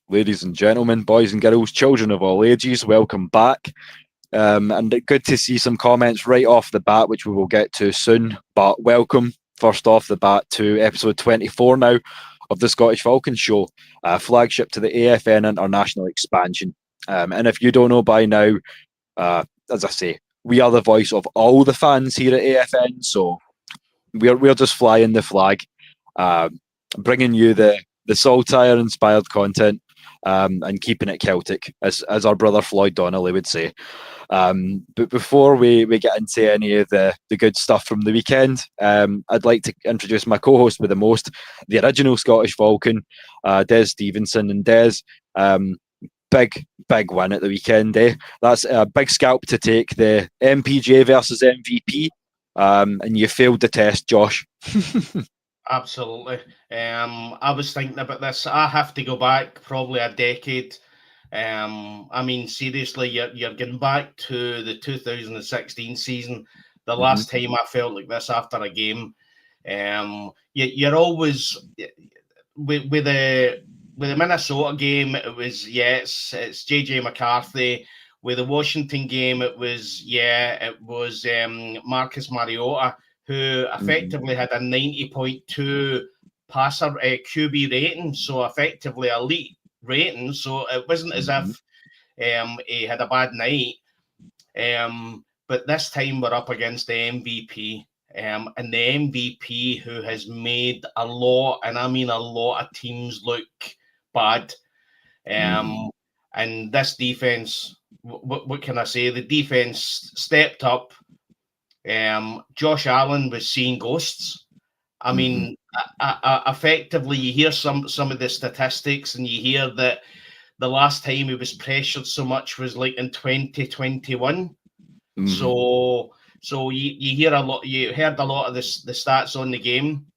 Ladies and gentlemen, boys and girls, children of all ages, welcome back. And good to see some comments right off the bat, which we will get to soon. But welcome, first off the bat, to episode 24 now of the Scottish Falcons show, flagship to the AFN International expansion. And if you don't know by now, as I say, we are the voice of all the fans here at AFN, so we're just flying the flag, bringing you the Saltire-inspired content. And keeping it Celtic, as our brother Floyd Donnelly would say. But before we get into any of the good stuff from the weekend, I'd like to introduce my co-host with the most, the original Scottish Falcon, Des Stevenson. And Des, big win at the weekend. That's a big scalp to take, the MPJ versus MVP, and you failed the test, Josh. Absolutely. I was thinking about this. I have to go back probably a decade. I mean, seriously, you're getting back to the 2016 season. The last time I felt like this after a game. You're always with the Minnesota game. It was it's JJ McCarthy. With the Washington game, it was Marcus Mariota, who effectively had a 90.2 passer QB rating, so effectively elite rating. So it wasn't as if he had a bad night. But this time we're up against the MVP, and the MVP who has made a lot, and I mean a lot of teams look bad. And this defense, what can I say? The defense stepped up. Josh Allen was seeing ghosts. I mean, effectively, you hear some of the statistics, and you hear that the last time he was pressured so much was like in 2021. So you hear a lot. You heard a lot of the stats on the game.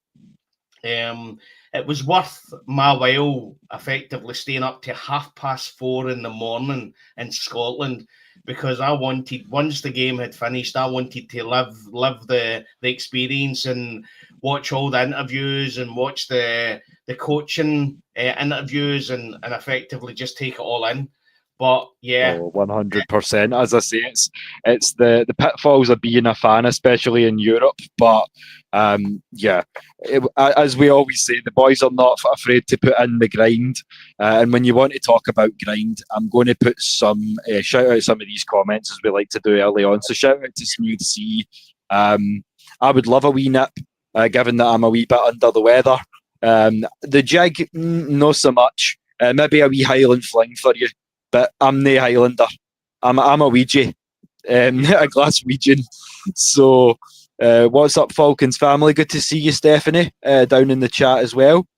It was worth my while, effectively staying up to 4:30 in the morning in Scotland, because I wanted, once the game had finished, I wanted to live the experience and watch all the interviews and watch the coaching interviews and effectively just take it all in. But 100%. As I say, it's the pitfalls of being a fan, especially in Europe. But as we always say, the boys are not afraid to put in the grind. And when you want to talk about grind, I'm going to put shout out some of these comments, as we like to do early on. So shout out to Smooth C. I would love a wee nip, given that I'm a wee bit under the weather. The jig, not so much. Maybe a wee Highland fling for you. But I'm no Highlander. I'm a Ouija, a Glaswegian. So, what's up, Falcons family? Good to see you, Stephanie, down in the chat as well.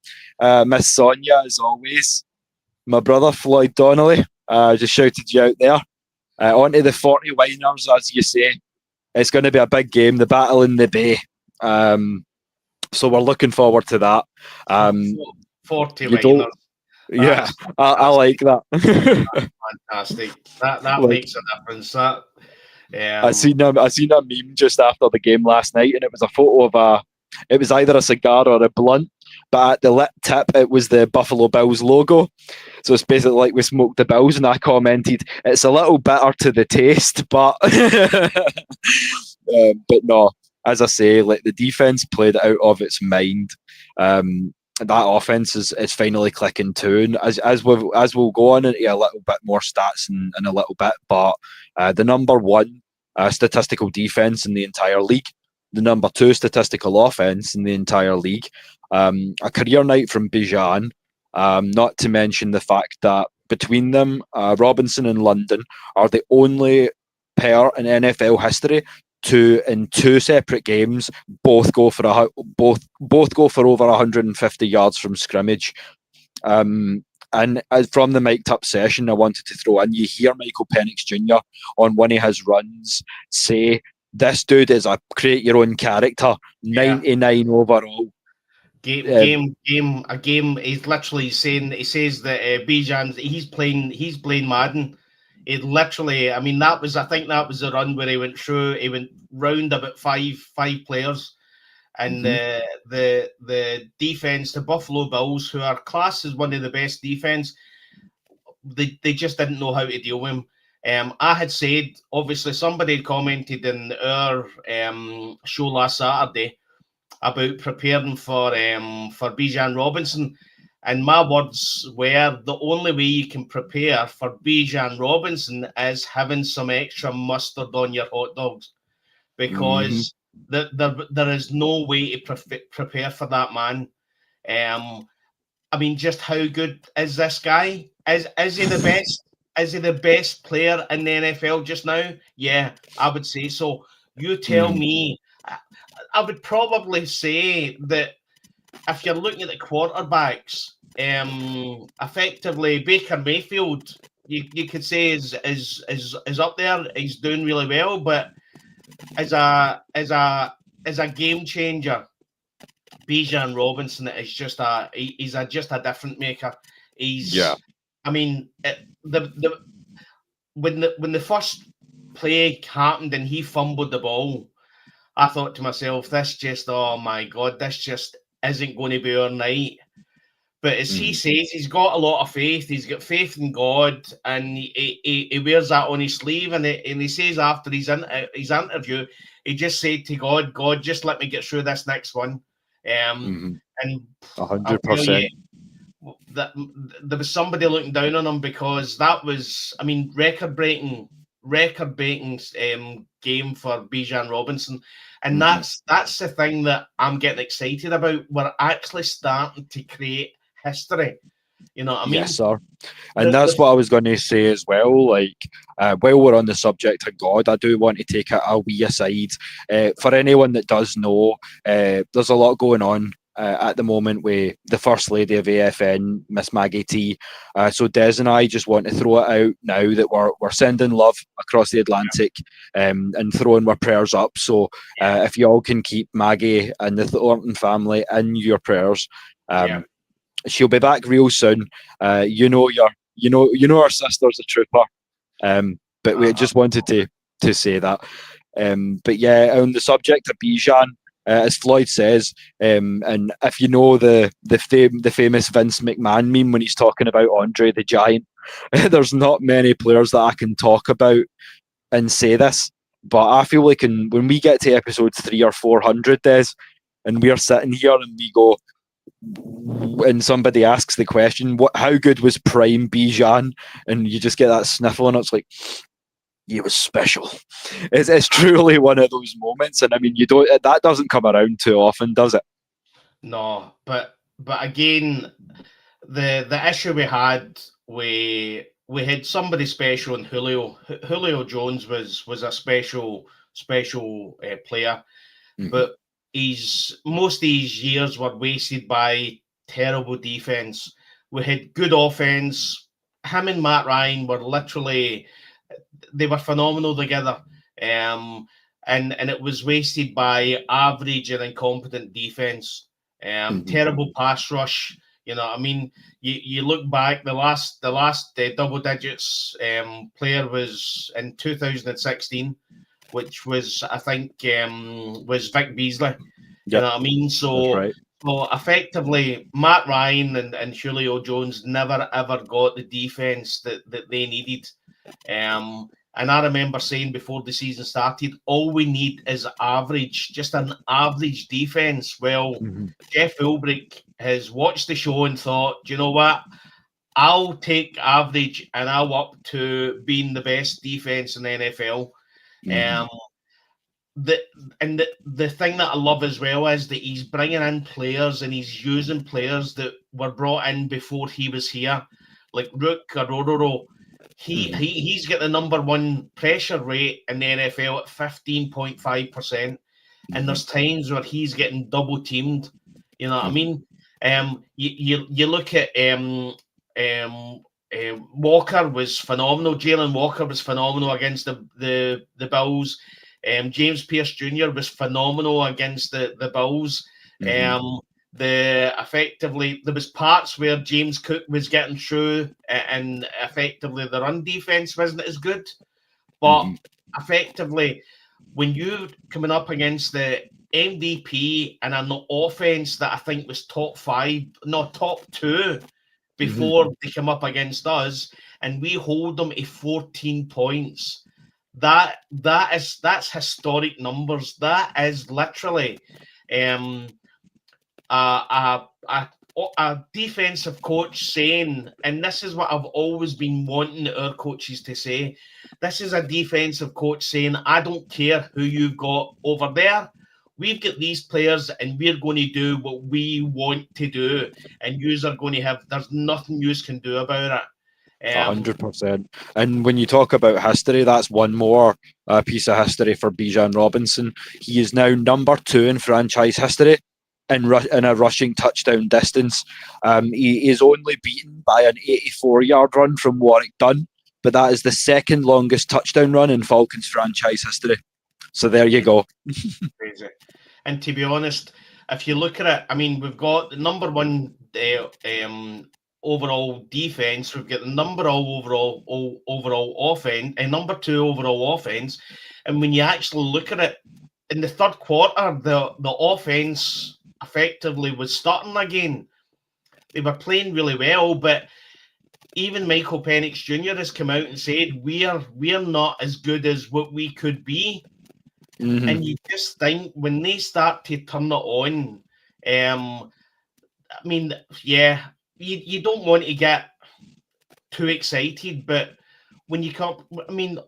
Miss Sonia, as always. My brother, Floyd Donnelly, just shouted you out there. On to the 40 winers, as you say. It's going to be a big game, the battle in the Bay. So we're looking forward to that. 40 winers. Yeah, I like that. Fantastic. That makes a difference. I seen a meme just after the game last night, and it was a photo of it was either a cigar or a blunt, but at the lip tip it was the Buffalo Bills logo. So it's basically like we smoked the Bills, and I commented, it's a little bitter to the taste, but but no, as I say, like the defense played out of its mind. That offense is finally clicking too, and as we'll go on into a little bit more stats in a little bit, but the number one statistical defense in the entire league, the number two statistical offense in the entire league, a career night from Bijan, not to mention the fact that between them, Robinson and London are the only pair in NFL history to, in two separate games, both go for over 150 yards from scrimmage. And from the mic'd up session, I wanted to throw in, you hear Michael Penix Jr. on one of his runs say, "This dude is a create your own character, 99 overall." Game. He's literally saying, he says that Bijan, he's playing Madden. It literally, I mean, I think that was the run where he went round about five players, and the defense, the Buffalo Bills, who are classed as one of the best defense, they just didn't know how to deal with him. I had said, obviously, somebody had commented in our show last Saturday about preparing for Bijan Robinson, and my words were, the only way you can prepare for Bijan Robinson is having some extra mustard on your hot dogs, because there is no way to prepare for that man. I mean, just how good is this guy? Is he the best? Is he the best player in the NFL just now? Yeah, I would say so. You tell me. I would probably say that if you're looking at the quarterbacks, effectively Baker Mayfield, you could say is up there. He's doing really well, but as a game changer, Bijan Robinson is just he's just a different maker. I mean, when the first play happened and he fumbled the ball, I thought to myself, oh my God, this just isn't going to be our night. But as he says, he's got a lot of faith. He's got faith in God, and he wears that on his sleeve. And he says after his interview, he just said to God, God, just let me get through this next one. And 100%. That there was somebody looking down on him, because that was, I mean, record-breaking game for Bijan Robinson. And that's the thing that I'm getting excited about. We're actually starting to create history. You know what I mean? Yes, sir. And that's what I was going to say as well. Like, while we're on the subject of God, I do want to take a wee aside. For anyone that does know, there's a lot going on at the moment with the First Lady of AFN, Miss Maggie T. So Des and I just want to throw it out now that we're sending love across the Atlantic, and throwing our prayers up. So if you all can keep Maggie and the Thornton family in your prayers, she'll be back real soon. You know our sister's a trooper. But we just wanted to say that. But yeah, on the subject of Bijan, as Floyd says, and if you know the famous Vince McMahon meme when he's talking about Andre the Giant, there's not many players that I can talk about and say this, but I feel like when we get to episode 300 or 400, Des, and we are sitting here and we go, and somebody asks the question, how good was prime Bijan? And you just get that sniffle, and it's like, he was special. It's truly one of those moments, and I mean, that doesn't come around too often, does it? No, but again, the issue we had, we had somebody special in Julio. Julio Jones was a special player, but most of his years were wasted by terrible defense. We had good offense. Him and Matt Ryan were literally, they were phenomenal together. And it was wasted by average and incompetent defense. Terrible pass rush. You know, I mean, you look back, the last double digits player was in 2016, which was, I think, was Vic Beasley. You know what I mean? So effectively, Matt Ryan and Julio Jones never ever got the defense that they needed. And I remember saying before the season started, all we need is average, just an average defense. Well, Jeff Ulbrich has watched the show and thought, do you know what? I'll take average and I'll up to being the best defense in the NFL. The thing that I love as well is that he's bringing in players and he's using players that were brought in before he was here, like Rook Arororo. He's got the number one pressure rate in the NFL at 15.5%, and there's times where he's getting double teamed. You know what I mean? You look at Walker was phenomenal. Jalen Walker was phenomenal against the Bills. James Pierce Jr. was phenomenal against the Bills. Effectively, there was parts where James Cook was getting through, and effectively the run defense wasn't as good. But effectively, when you're coming up against the MVP and an offense that I think was top 2 before they come up against us, and we hold them to 14 points. That's historic numbers. That is literally a defensive coach saying, and this is what I've always been wanting our coaches to say, this is a defensive coach saying, I don't care who you've got over there. We've got these players and we're going to do what we want to do. And yous are going to have, there's nothing yous can do about it. 100%. And when you talk about history, that's one more piece of history for Bijan Robinson. He is now number 2 in franchise history in a rushing touchdown distance. He is only beaten by an 84-yard run from Warwick Dunn, but that is the second longest touchdown run in Falcons franchise history. So there you go. Crazy. And to be honest, if you look at it, I mean, we've got the number 1 overall defense. We've got the number overall offense, and number 2 overall offense. And when you actually look at it, in the third quarter, the offense effectively was starting again. They were playing really well, but even Michael Penix Jr. has come out and said we're not as good as what we could be. And you just think when they start to turn it on, I mean, yeah, you don't want to get too excited, but when you come, I mean,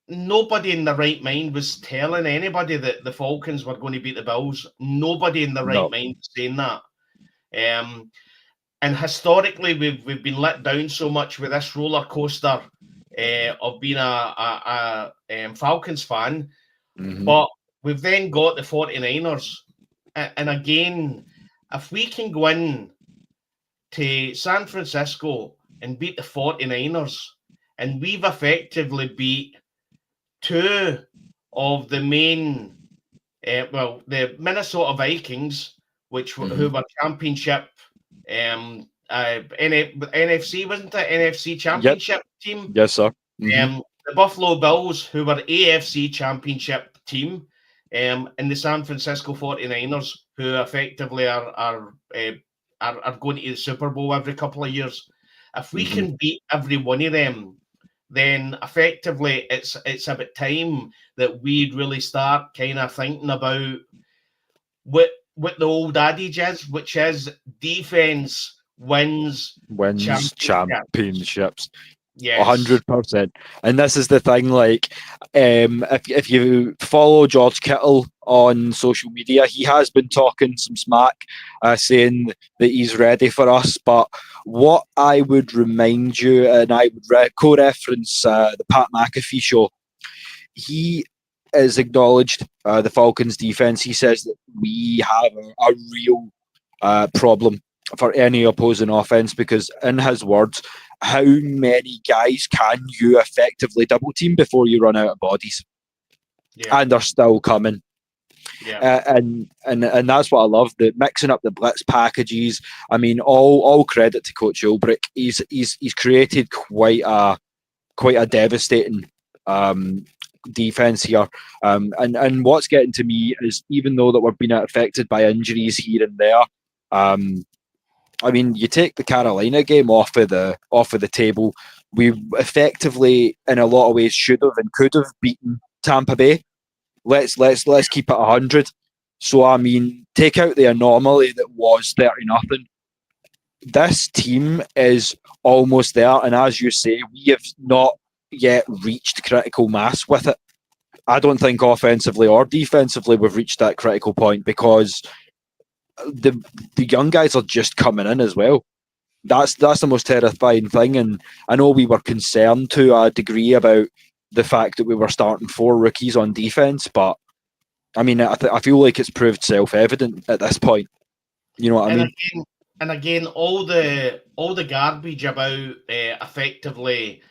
nobody in the right mind was telling anybody that the Falcons were going to beat the Bills. Nobody in the right mind was saying that. And historically, we've been let down so much with this roller coaster of being a Falcons fan. But we've then got the 49ers. And again, if we can go in to San Francisco and beat the 49ers, and we've effectively beat 2 of the main, the Minnesota Vikings, who were championship, NFC, wasn't it? NFC championship team? Yes, sir. The Buffalo Bills, who were AFC championship team, and the San Francisco 49ers, who effectively are going to the Super Bowl every couple of years. If we can beat every one of them, then effectively it's about time that we'd really start kind of thinking about what the old adage is, which is defense wins championships. Yes. 100%. And this is the thing, like, if you follow George Kittle on social media, he has been talking some smack, saying that he's ready for us. But what I would remind you, and I would co-reference the Pat McAfee show, he has acknowledged the Falcons defense. He says that we have a real problem for any opposing offense, because in his words, how many guys can you effectively double team before you run out of bodies? And they're still coming. And that's what I love, the mixing up the blitz packages. I mean, all credit to Coach Ulbrich. He's created quite a devastating defense here. And what's getting to me is, even though that we're being affected by injuries here and there, I mean, you take the Carolina game off of the table. We effectively, in a lot of ways, should have and could have beaten Tampa Bay. Let's keep it 100. So I mean, take out the anomaly that was 30-0. This team is almost there, and as you say, we have not yet reached critical mass with it. I don't think offensively or defensively we've reached that critical point, because the young guys are just coming in as well. That's the most terrifying thing. And I know we were concerned to a degree about the fact that we were starting 4 rookies on defense, but I mean, I feel like it's proved self-evident at this point. You know what I mean? Again, all the garbage about effectively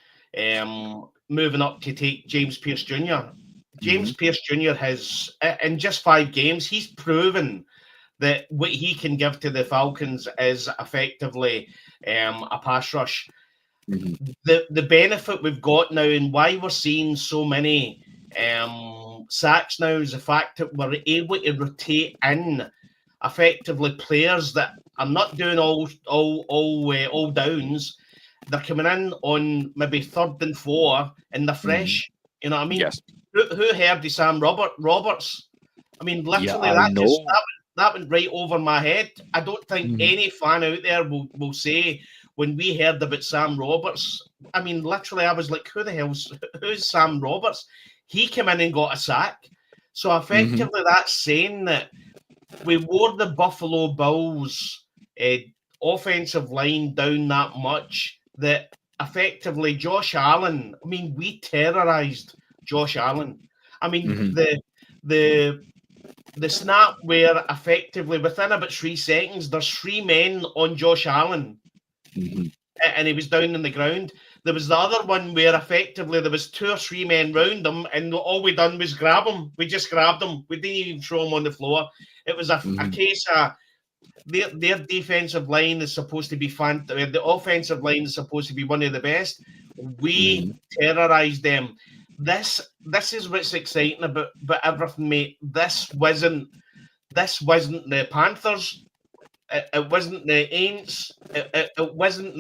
moving up to take James Pierce Jr. James Pierce Jr. has, in just 5 games, he's proven that what he can give to the Falcons is effectively a pass rush. The benefit we've got now, and why we're seeing so many sacks now, is the fact that we're able to rotate in effectively players that I'm not doing all downs. They're coming in on maybe 3rd and 4, and they're fresh. You know what I mean? Yes. Who heard of Sam Roberts? I mean, Yeah, literally, I know. that went right over my head. I don't think any fan out there will say when we heard about Sam Roberts. I mean, literally, I was like, who's Sam Roberts? He came in and got a sack. So effectively, that's saying that we wore the Buffalo Bills offensive line down that much that effectively Josh Allen, I mean, we terrorized Josh Allen. I mean, the snap where effectively within about 3 seconds, there's 3 men on Josh Allen. And he was down on the ground. There was the other one where effectively there was 2 or 3 men round him, and all we done was grab him. We just grabbed him. We didn't even throw him on the floor. It was a case of their defensive line is supposed to be the offensive line is supposed to be one of the best. We terrorized them. This is what's exciting about everything, mate. This wasn't the Panthers. It wasn't the Aints. It wasn't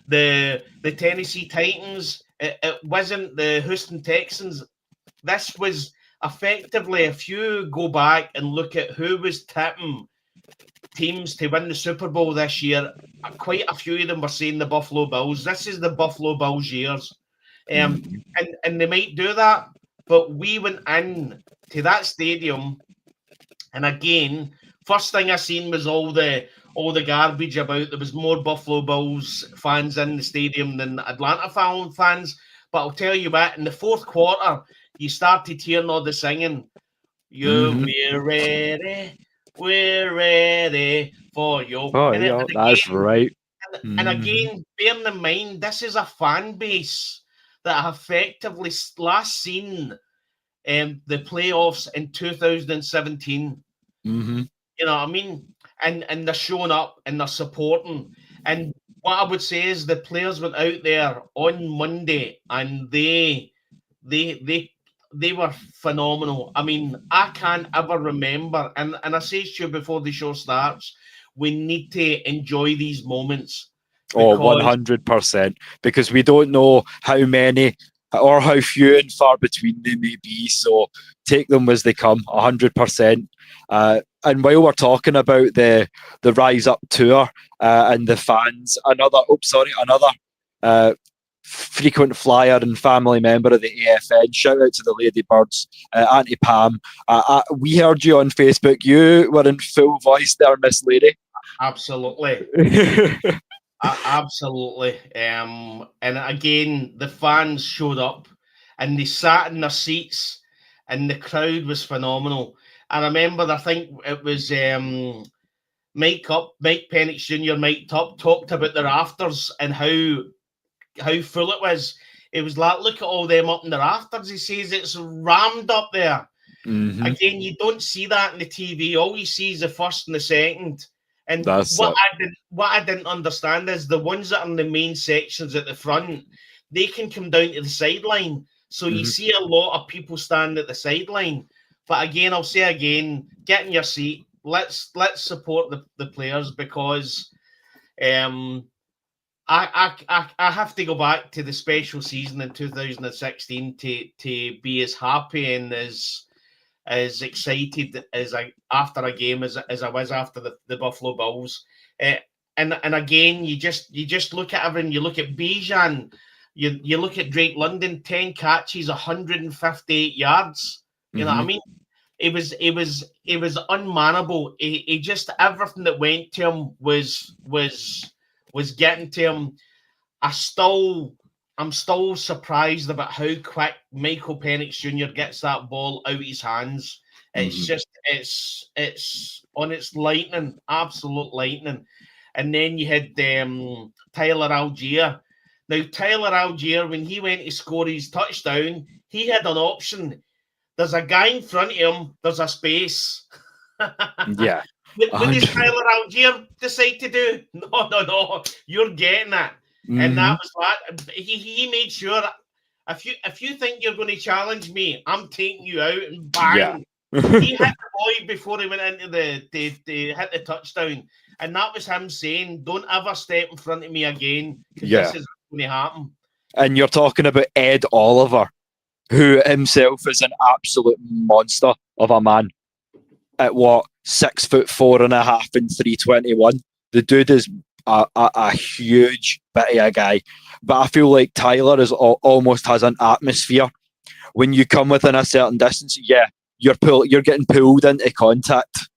the Tennessee Titans. It wasn't the Houston Texans. This was effectively, if you go back and look at who was tipping teams to win the Super Bowl this year, quite a few of them were saying the Buffalo Bills. This is the Buffalo Bills years. And they might do that, but we went in to that stadium, and again, first thing I seen was all the garbage about there was more Buffalo Bills fans in the stadium than Atlanta fans. But I'll tell you what, in the 4th quarter, you started hearing all the singing. We're ready for you. That's right. And again, bearing in mind, this is a fan base that effectively last seen the playoffs in 2017. You know what I mean? And they're showing up and they're supporting. And what I would say is the players went out there on Monday and they were phenomenal. I mean, I can't ever remember, and I say to you before the show starts, we need to enjoy these moments. 100%, because we don't know how many or how few and far between they may be. So take them as they come, 100%. And while we're talking about the Rise Up tour and the fans, another frequent flyer and family member of the AFN. Shout out to the Ladybirds, Auntie Pam. We heard you on Facebook. You were in full voice there, Miss Lady. Absolutely. Absolutely. And again, the fans showed up and they sat in their seats and the crowd was phenomenal. I remember, I think it was Mike Penix Jr., Mike Top talked about the rafters and how full it was. It was like, look at all them up in the rafters. He says it's rammed up there. Again, you don't see that in the TV. All you see is the first and the second. And what I didn't understand is the ones that are in the main sections at the front, they can come down to the sideline. So you see a lot of people standing at the sideline. But again, I'll say again, get in your seat. Let's support the players, because I have to go back to the special season in 2016 to be as happy and as excited as after a game as I was after the Buffalo Bills. And again, you just look at everything. You look at Bijan, you look at Drake London, 10 catches, 158 yards. You know what I mean? It was unmanageable. He just, everything that went to him was getting to him. I'm still surprised about how quick Michael Penix Jr. gets that ball out of his hands. It's just, it's on its lightning, absolute lightning. And then you had Tyler Algier. Now, Tyler Algier, when he went to score his touchdown, he had an option. There's a guy in front of him, there's a space. Yeah. What does Tyler Algier decide to do? No, you're getting it. And that was that. He made sure that if you think you're going to challenge me, I'm taking you out, and bang. He hit the boy before he went into they hit the touchdown. And that was him saying, don't ever step in front of me again, because this is going to happen. And you're talking about Ed Oliver, who himself is an absolute monster of a man. At what, 6'4.5" and 321. The dude is a huge bit of a guy. But I feel like Tyler almost has an atmosphere. When you come within a certain distance, you're getting pulled into contact.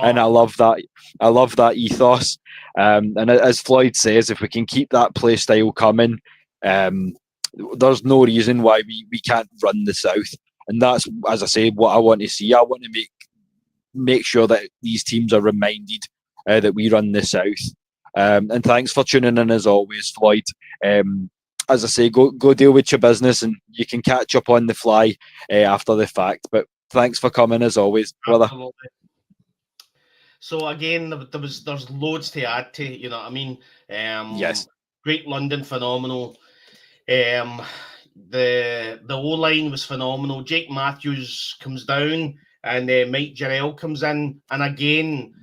And I love that. I love that ethos. And as Floyd says, if we can keep that play style coming, there's no reason why we can't run the South. And that's, as I say, what I want to see. I want to make sure that these teams are reminded that we run the South. And thanks for tuning in as always, Floyd. As I say, go deal with your business, and you can catch up on the fly after the fact. But thanks for coming as always, brother. Absolutely. So again, there's loads to add to. You know what I mean? Yes. Great London, phenomenal. The O-line was phenomenal. Jake Matthews comes down, and Mike Jarrell comes in, and again,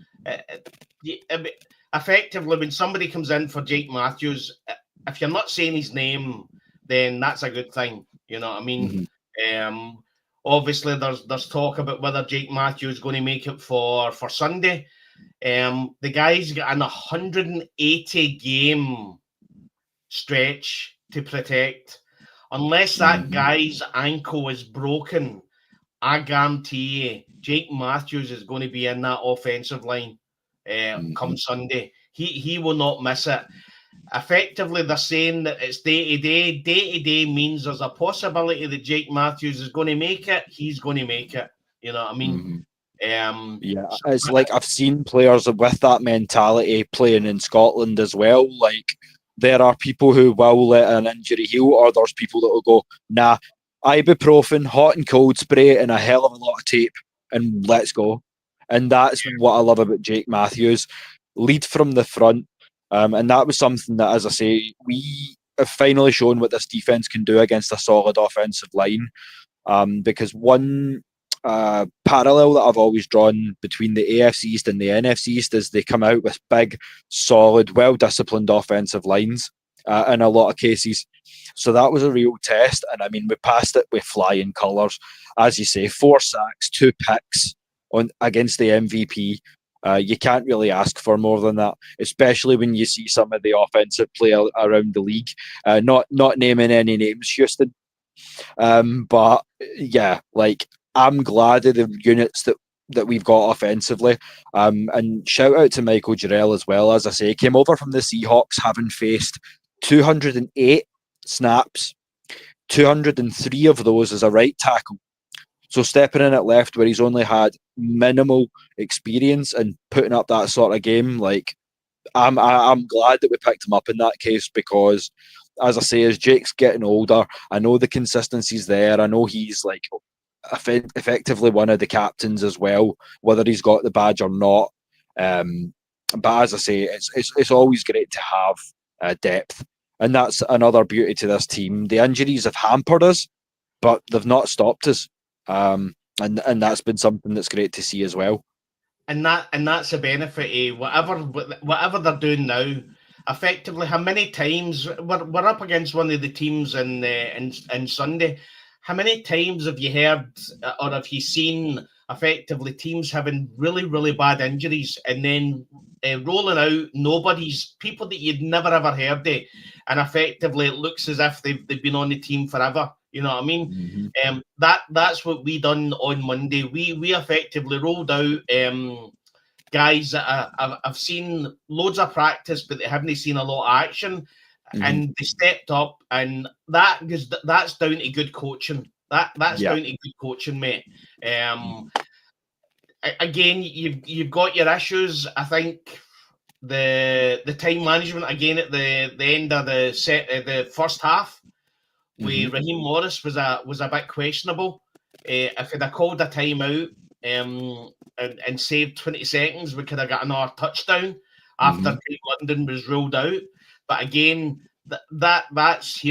effectively, when somebody comes in for Jake Matthews, if you're not saying his name, then that's a good thing. You know what I mean? Mm-hmm. Obviously, there's talk about whether Jake Matthews is going to make it for Sunday. The guy's got an 180 game stretch to protect. Unless that guy's ankle is broken, I guarantee you, Jake Matthews is going to be in that offensive line come Sunday. He will not miss it. Effectively, they're saying that it's day-to-day. Day-to-day means there's a possibility that Jake Matthews is going to make it. He's going to make it. You know what I mean? It's like I've seen players with that mentality playing in Scotland as well. Like, there are people who will let an injury heal, or there's people that will go, nah, ibuprofen, hot and cold spray, and a hell of a lot of tape, and let's go. And that's what I love about Jake Matthews. Lead from the front. And that was something that, as I say, we have finally shown what this defense can do against a solid offensive line. Because one parallel that I've always drawn between the AFC East and the NFC East is they come out with big, solid, well-disciplined offensive lines in a lot of cases. So that was a real test. And I mean, we passed it with flying colours. As you say, 4 sacks, 2 picks against the MVP. You can't really ask for more than that, especially when you see some of the offensive play around the league. Not naming any names, Houston. But yeah, like, I'm glad of the units that we've got offensively. And shout out to Michael Jarrell as well. As I say, he came over from the Seahawks having faced 208 snaps, 203 of those as a right tackle. So stepping in at left where he's only had minimal experience and putting up that sort of game, like, I'm glad that we picked him up in that case, because, as I say, as Jake's getting older, I know the consistency's there. I know he's like effectively one of the captains as well, whether he's got the badge or not. But as I say, it's always great to have depth, and that's another beauty to this team. The injuries have hampered us, but they've not stopped us. And that's been something that's great to see as well. And that's a benefit of whatever they're doing now. Effectively, how many times we're up against one of the teams in Sunday? How many times have you heard or have you seen effectively teams having really, really bad injuries and then rolling out people that you'd never ever heard of, and effectively it looks as if they've been on the team forever. You know what I mean? That's what we done on Monday. We effectively rolled out guys that I've seen loads of practice, but they haven't seen a lot of action, and they stepped up, and that's down to good coaching. That's down to good coaching, mate. Again, you've got your issues. I think the time management again at the end of the first half. With Raheem Morris was a bit questionable. If he'd have called a timeout and saved 20 seconds, we could have got another touchdown after Great London was ruled out. But again, that's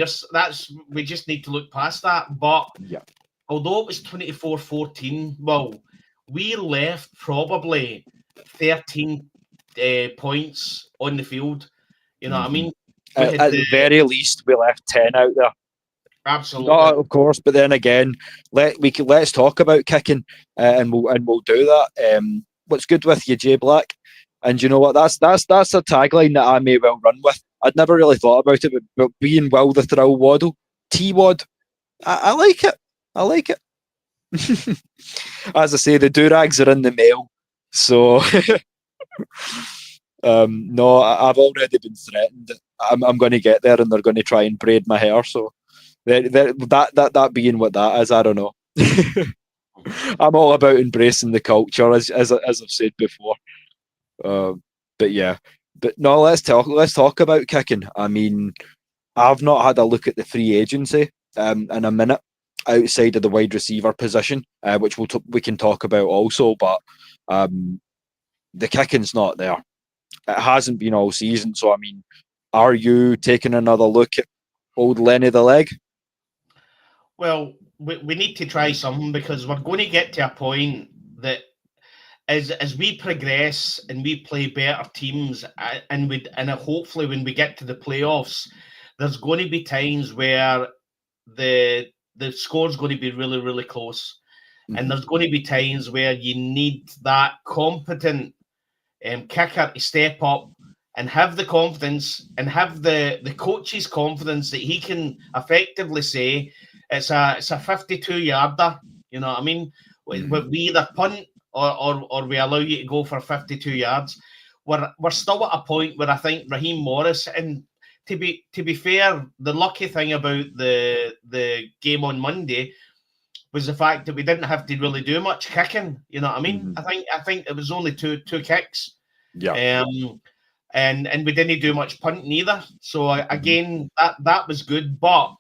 we just need to look past that. But although it was 24-14, well, we left probably 13 points on the field. You know what I mean? We had At the very least, we left 10 out there. absolutely. No, of course, but then again, let's talk about kicking, and we'll do that. What's good with you, Jay Black? And you know what? That's a tagline that I may well run with. I'd never really thought about it, but being Will the Thrill Waddle, T-Wad, I like it. I like it. As I say, the do-rags are in the mail, so no, I've already been threatened. I'm going to get there, and they're going to try and braid my hair. So that being what that is, I don't know. I'm all about embracing the culture, as I've said before. But yeah, but no, let's talk about kicking. I mean, I've not had a look at the free agency in a minute outside of the wide receiver position, which we can talk about also. But the kicking's not there. It hasn't been all season. So I mean, are you taking another look at old Lenny the Leg? Well, we need to try something, because we're going to get to a point that as we progress and we play better teams, and hopefully when we get to the playoffs, there's going to be times where the score's going to be really, really close. And there's going to be times where you need that competent kicker to step up and have the confidence and have the coach's confidence that he can effectively say it's a 52-yarder. You know what I mean? We either punt or we allow you to go for 52 yards. We're still at a point where I think Raheem Morris, and to be fair, the lucky thing about the game on Monday was the fact that we didn't have to really do much kicking. You know what I mean? I think it was only two kicks. Yeah. And we didn't do much punting either. So again, that was good, but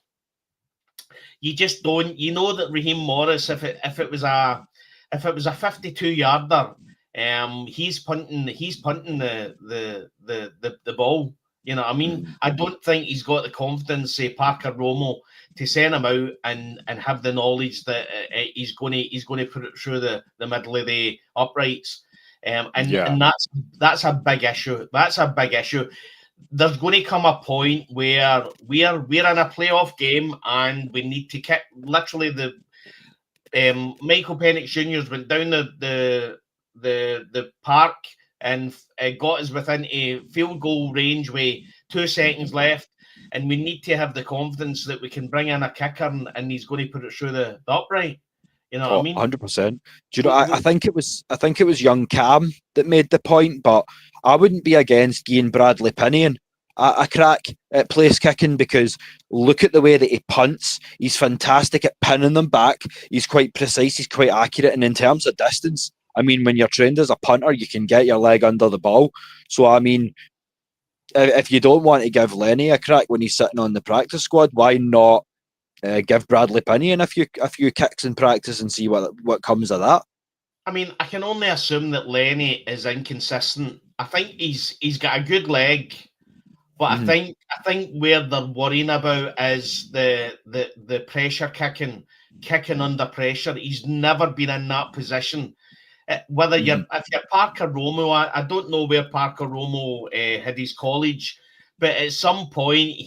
you just don't. You know that Raheem Morris, if it was a 52-yarder, he's punting the ball. You know what I mean? I don't think he's got the confidence, say Parker Romo, to send him out and have the knowledge that he's going to put it through the middle of the uprights. And that's a big issue. That's a big issue. There's going to come a point where we're in a playoff game and we need to kick. Literally, the Michael Penix Jr.'s went down the park and got us within a field goal range with 2 seconds left, and we need to have the confidence that we can bring in a kicker and he's going to put it through the upright. You know what I mean? 100%. Do you know? I think it was young Cam that made the point, but I wouldn't be against Ian Bradley pinning a crack at place kicking, because look at the way that he punts. He's fantastic at pinning them back. He's quite precise. He's quite accurate, and in terms of distance, I mean, when you're trained as a punter, you can get your leg under the ball. So I mean, if you don't want to give Lenny a crack when he's sitting on the practice squad, why not? Give Bradley Pinion a few kicks in practice and see what comes of that. I mean, I can only assume that Lenny is inconsistent. I think he's got a good leg, but I think where they're worrying about is the pressure kicking under pressure. He's never been in that position. Whether if you're Parker Romo, I don't know where Parker Romo had his college, but at some point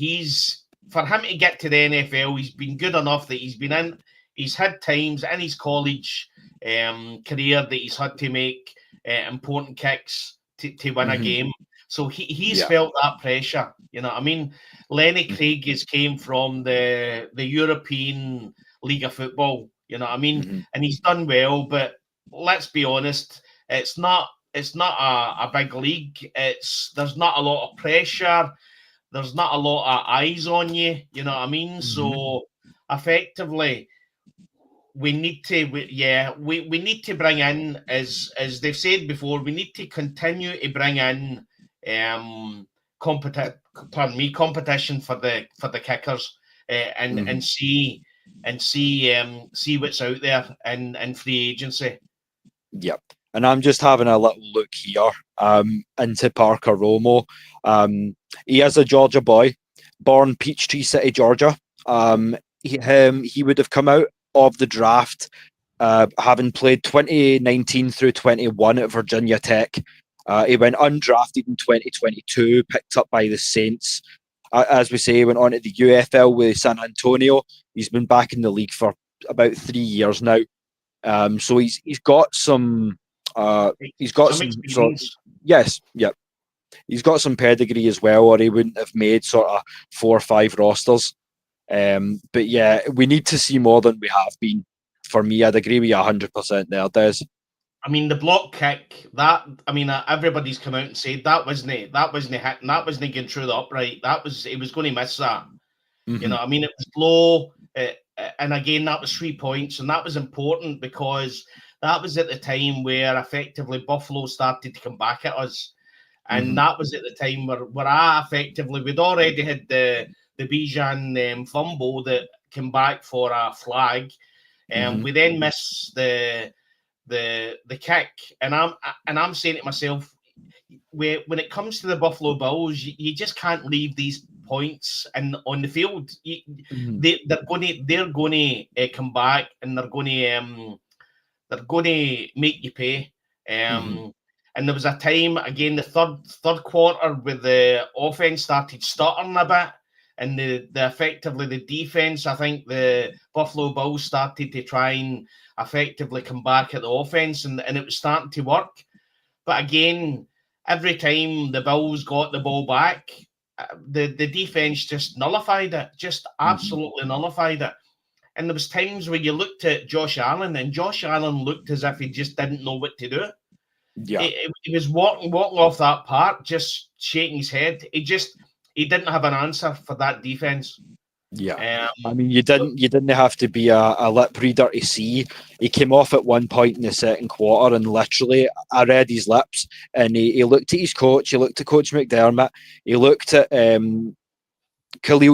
for him to get to the NFL, he's been good enough that he's had times in his college career that he's had to make important kicks to win a game. So he's felt that pressure. You know what I mean? Lenny Craig came from the European League of Football. You know what I mean? And he's done well, but let's be honest, it's not a big league. There's not a lot of pressure. There's not a lot of eyes on you, you know what I mean? So effectively, we need to bring in, as they've said before, we need to continue to bring in competition for the kickers, and see what's out there in free agency. Yep. And I'm just having a little look here into Parker Romo. He is a Georgia boy, born Peachtree City, Georgia. He would have come out of the draft, having played 2019 through 21 at Virginia Tech. He went undrafted in 2022, picked up by the Saints. As we say, he went on to the UFL with San Antonio. He's been back in the league for about 3 years now. So he's got some experience. Yes, yep. He's got some pedigree as well, or he wouldn't have made sort of 4 or 5 rosters. But yeah, we need to see more than we have been. For me, I'd agree with you 100% there, Des. I mean, the block kick, everybody's come out and said that wasn't hitting, that wasn't getting through the upright. He was going to miss that. Mm-hmm. You know, I mean, it was low, and again, that was 3 points, and that was important because that was at the time where effectively Buffalo started to come back at us, and that was at the time where we'd already had the Bijan fumble that came back for a flag, and we then missed the kick, and I'm saying to myself, when it comes to the Buffalo Bills, you just can't leave these points and on the field. They're going to come back, and they're going to make you pay. And there was a time again, the third quarter, where the offense started stuttering a bit, and the effectively the defense. I think the Buffalo Bills started to try and effectively come back at the offense, and it was starting to work. But again, every time the Bills got the ball back, the defense just nullified it, just absolutely nullified it. And there was times where you looked at Josh Allen, and Josh Allen looked as if he just didn't know what to do. Yeah, He was walking off that park, just shaking his head. He didn't have an answer for that defense. Yeah, I mean, you didn't have to be a lip reader to see. He came off at one point in the second quarter, and literally, I read his lips, and he looked at his coach. He looked at Coach McDermott. He looked at Khalil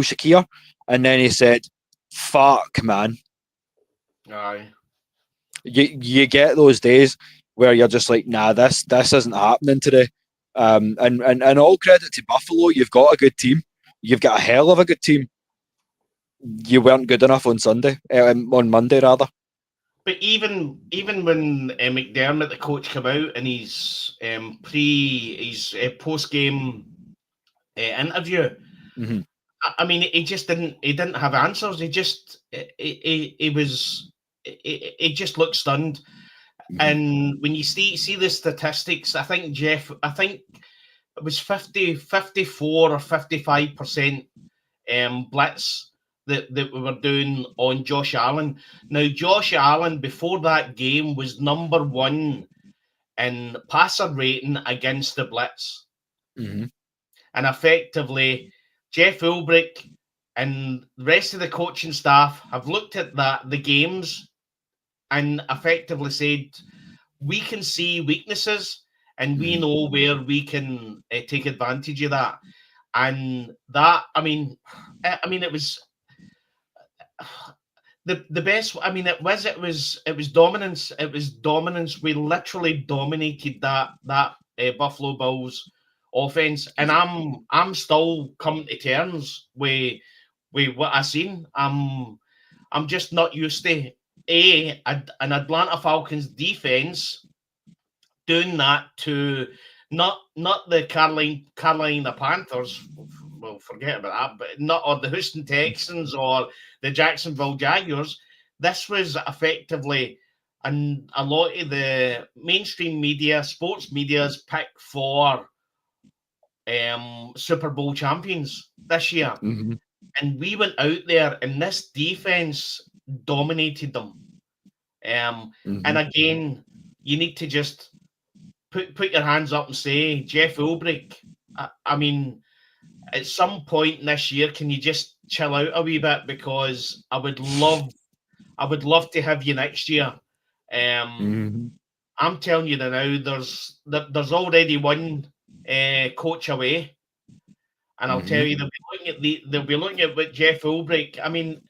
Shakir, and then he said, "Fuck, man." Aye. You get those days where you're just like, nah, this isn't happening today. And all credit to Buffalo. You've got a good team. You've got a hell of a good team. You weren't good enough on on Monday rather. But even when McDermott, the coach, came out in his post game interview, I mean, he didn't have answers. He just looked stunned. And when you see the statistics, I think it was 54 or 55% blitz that we were doing on Josh Allen. Now, Josh Allen, before that game, was number 1 in passer rating against the blitz. And effectively, Jeff Ulbrich and the rest of the coaching staff have looked at the games and effectively said, we can see weaknesses, and we know where we can take advantage of that. And that, I mean, it was the best. I mean, it was dominance. It was dominance. We literally dominated that Buffalo Bills offense, and I'm still coming to terms with what I seen. I'm just not used to an Atlanta Falcons defense doing that to not the Carolina Panthers. Well, forget about that, but or the Houston Texans or the Jacksonville Jaguars. This was effectively a lot of the mainstream media, sports media's pick for Super Bowl champions this year. And we went out there, and this defense dominated them. And again, you need to just put your hands up and say, Jeff Ulbrich, I mean, at some point this year, can you just chill out a wee bit? Because I would love to have you next year. I'm telling you now, there's already one coach away, and I'll tell you, they'll be looking at what Jeff Ulbrich. I mean,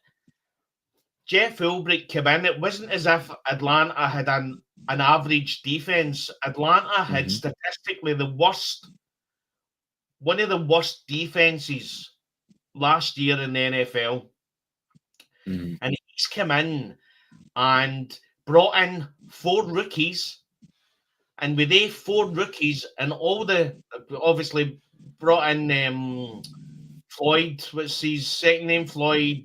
Jeff Ulbrich came in. It wasn't as if Atlanta had an average defense. Atlanta had statistically one of the worst defenses last year in the NFL. And he's come in and brought in 4 rookies. And with they 4 rookies and all the obviously brought in Floyd, what's his second name? Floyd.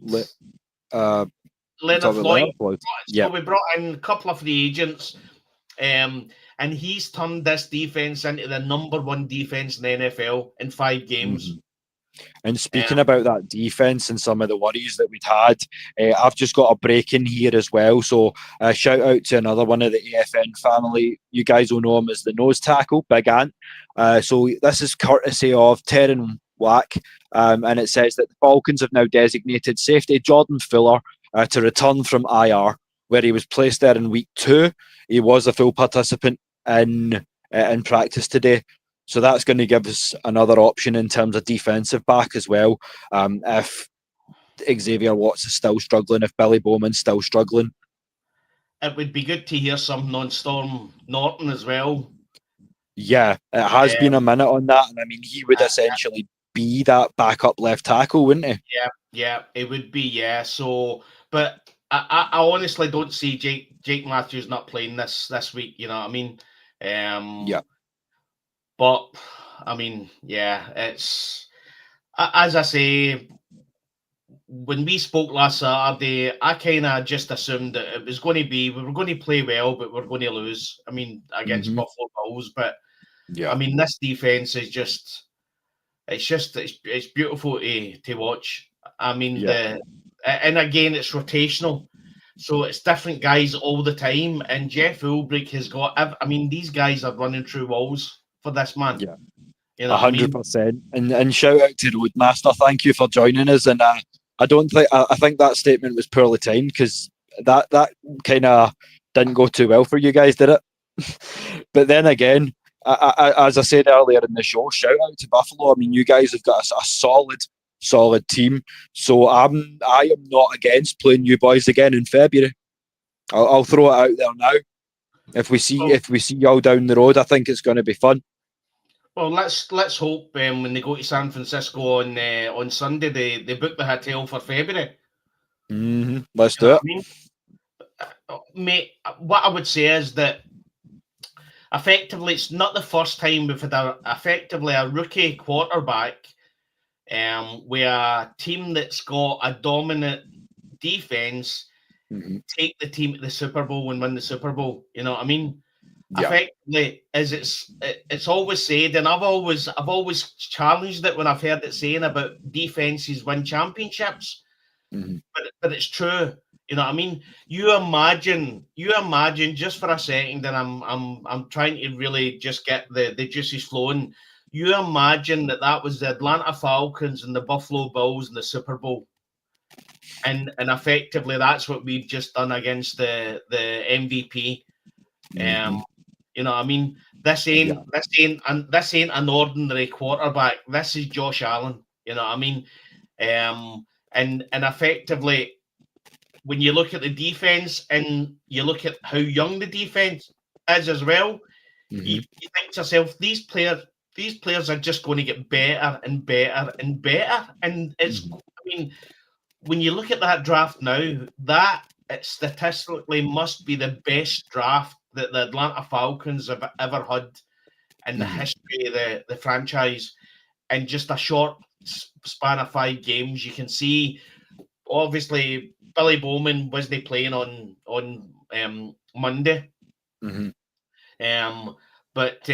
Leonard Floyd. So we brought in a couple of the agents, and he's turned this defense into the number 1 defense in the NFL in 5 games. And speaking about that defense and some of the worries that we'd had, I've just got a break in here as well. So shout out to another one of the AFN family. You guys will know him as the nose tackle, Big Ant. So this is courtesy of Terran Wack, and it says that the Falcons have now designated safety Jordan Fuller to return from IR, where he was placed there in week 2. He was a full participant in practice today. So that's going to give us another option in terms of defensive back as well. If Xavier Watts is still struggling, if Billy Bowman's still struggling. It would be good to hear some non-Storm Norton as well. Yeah, it has been a minute on that. And I mean, he would essentially be that backup left tackle, wouldn't he? Yeah, it would be, yeah. So, but I honestly don't see Jake Matthews not playing this week, you know what I mean? Yeah. But, I mean, yeah, it's, as I say, when we spoke last Saturday, I kind of just assumed that it was going to be, we were going to play well, but we're going to lose. I mean, against Buffalo Bills. But, I mean, this defense is just, it's beautiful to watch. I mean, and again, it's rotational. So it's different guys all the time. And Jeff Ulbrich has got, I mean, these guys are running through walls for this man. Yeah, you know 100%. And shout out to Roadmaster. Thank you for joining us. And I think that statement was poorly timed, because that kind of didn't go too well for you guys, did it? But then again, as I said earlier in the show, shout out to Buffalo. I mean, you guys have got a solid team. So I am not against playing you boys again in February. I'll throw it out there now. If we see y'all down the road, I think it's going to be fun. Well, let's hope when they go to San Francisco on Sunday, they book the hotel for February. Let's do it. I mean, mate, what I would say is that effectively, it's not the first time we've had effectively a rookie quarterback with a team that's got a dominant defense take the team to the Super Bowl and win the Super Bowl. You know what I mean? Yeah. Effectively, as it's always said, and I've always challenged it when I've heard it saying about defenses win championships. But it's true. You know what I mean? You imagine just for a second, and I'm trying to really just get the juices flowing. You imagine that was the Atlanta Falcons and the Buffalo Bills in the Super Bowl. And effectively that's what we've just done against the MVP. You know what I mean? This ain't an ordinary quarterback. This is Josh Allen. You know what I mean? And effectively, when you look at the defense and you look at how young the defense is as well, you think to yourself, these players are just going to get better and better and better. And it's, I mean, when you look at that draft now, that it statistically must be the best draft that the Atlanta Falcons have ever had in the history of the franchise. In just a short span of 5 games, you can see, obviously, Billy Bowman wasn't playing on Monday. But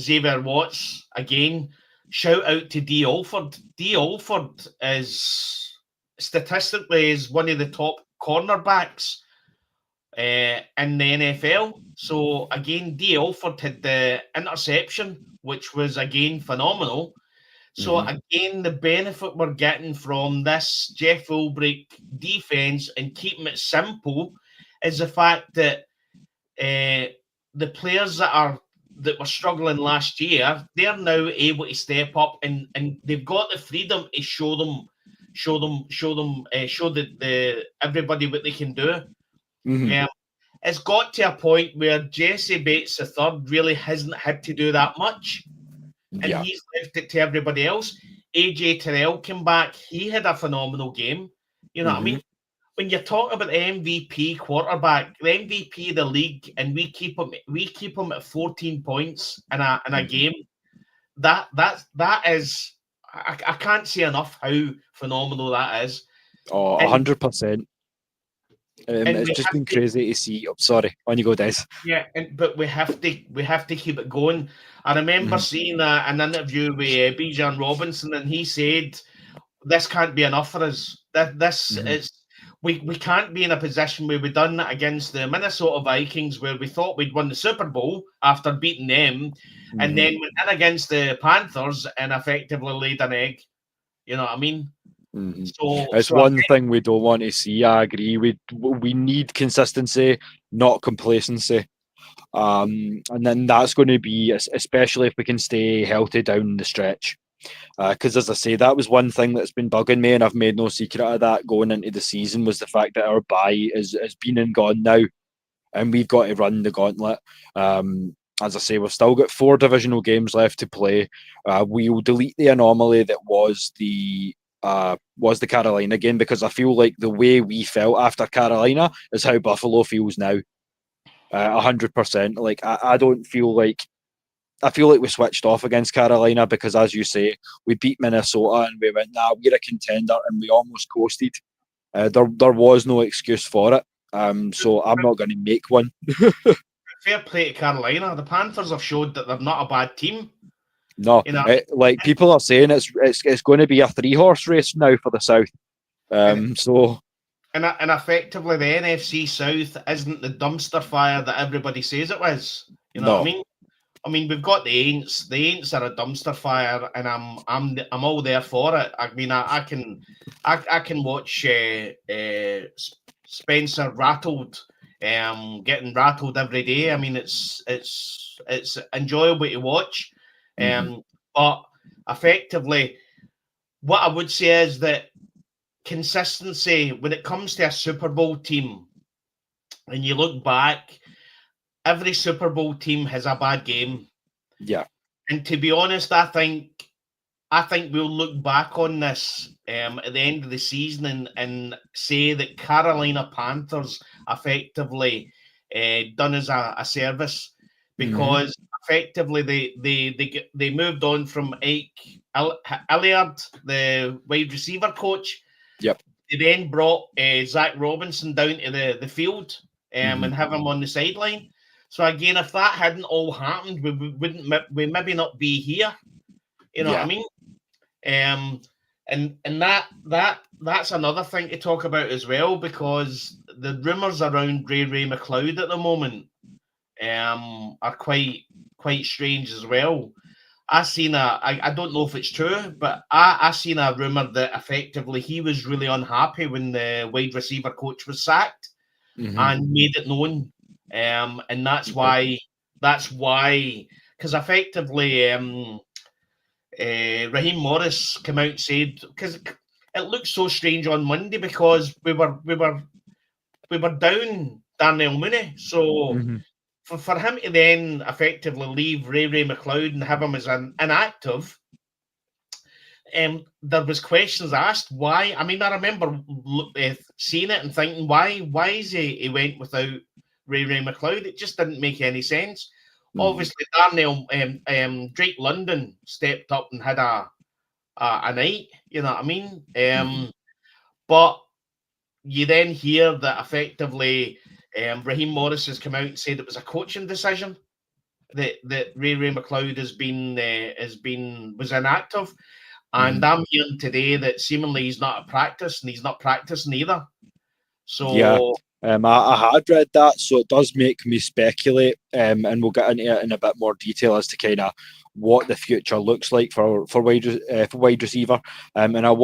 Xavier Watts, again, shout out to D. Alford. D. Alford is statistically is one of the top cornerbacks in the NFL. So again, D. Alford had the interception, which was again phenomenal. So again, the benefit we're getting from this Jeff Ulbrich defense and keeping it simple is the fact that the players that were struggling last year, they're now able to step up and they've got the freedom to show everybody what they can do. It's got to a point where Jesse Bates III really hasn't had to do that much. And he's left it to everybody else. AJ Terrell came back. He had a phenomenal game. You know what I mean? when you talk about the MVP quarterback, the MVP of the league, and we keep him at 14 points in a game. That is, I can't say enough how phenomenal that is. Oh, 100%. It's just been crazy to see. Oh, sorry, on you go, Des. Yeah, but we have to keep it going. I remember seeing an interview with Bijan Robinson, and he said, "This can't be enough for us. This is we can't be in a position where we done that against the Minnesota Vikings, where we thought we'd won the Super Bowl after beating them, and then went in against the Panthers and effectively laid an egg. You know what I mean?" It's one thing we don't want to see. I agree. We need consistency, not complacency. And then that's going to be, especially if we can stay healthy down the stretch. Because as I say, that was one thing that's been bugging me, and I've made no secret of that going into the season, was the fact that our bye is been and gone now, and we've got to run the gauntlet. As I say, we've still got 4 divisional games left to play. We'll delete the anomaly that was the Carolina game, because I feel like the way we felt after Carolina is how Buffalo feels now. 100%. Like I don't feel like. I feel like we switched off against Carolina because, as you say, we beat Minnesota and we went, nah, we're a contender, and we almost coasted. There was no excuse for it. So I'm not going to make one. Fair play to Carolina. The Panthers have showed that they're not a bad team. No, like people are saying, it's going to be a 3-horse race now for the South. And effectively, the NFC South isn't the dumpster fire that everybody says it was. You know what I mean? I mean, we've got the Aints. The Aints are a dumpster fire, and I'm all there for it. I mean, I can watch Spencer rattled, getting rattled every day. I mean, it's enjoyable to watch. But effectively, what I would say is that consistency when it comes to a Super Bowl team, and you look back, every Super Bowl team has a bad game. Yeah. And to be honest, I think we'll look back on this at the end of the season and say that Carolina Panthers effectively done us a service, because effectively they moved on from Ike Elliott, the wide receiver coach. Yep. They then brought Zach Robinson down to the field and have him on the sideline. So again, if that hadn't all happened, we maybe not be here. You know what I mean? And that's another thing to talk about as well, because the rumours around Ray McLeod at the moment are quite strange as well. I don't know if it's true, but I seen a rumour that effectively he was really unhappy when the wide receiver coach was sacked and made it known. And that's why, because effectively Raheem Morris came out and said, because it looked so strange on Monday, because we were down Darnell Mooney, so for him to then effectively leave Ray McLeod and have him as an inactive, there was questions asked why. I mean, I remember seeing it and thinking, why is he went without Ray McLeod? It just didn't make any sense. Obviously, Darnell Drake London stepped up and had a night. You know what I mean? But you then hear that effectively Raheem Morris has come out and said it was a coaching decision that Ray McLeod was inactive, and I'm hearing today that seemingly he's not at practice and he's not practicing either. So yeah. I had read that, so it does make me speculate, and we'll get into it in a bit more detail as to kind of what the future looks like for wide receiver. And I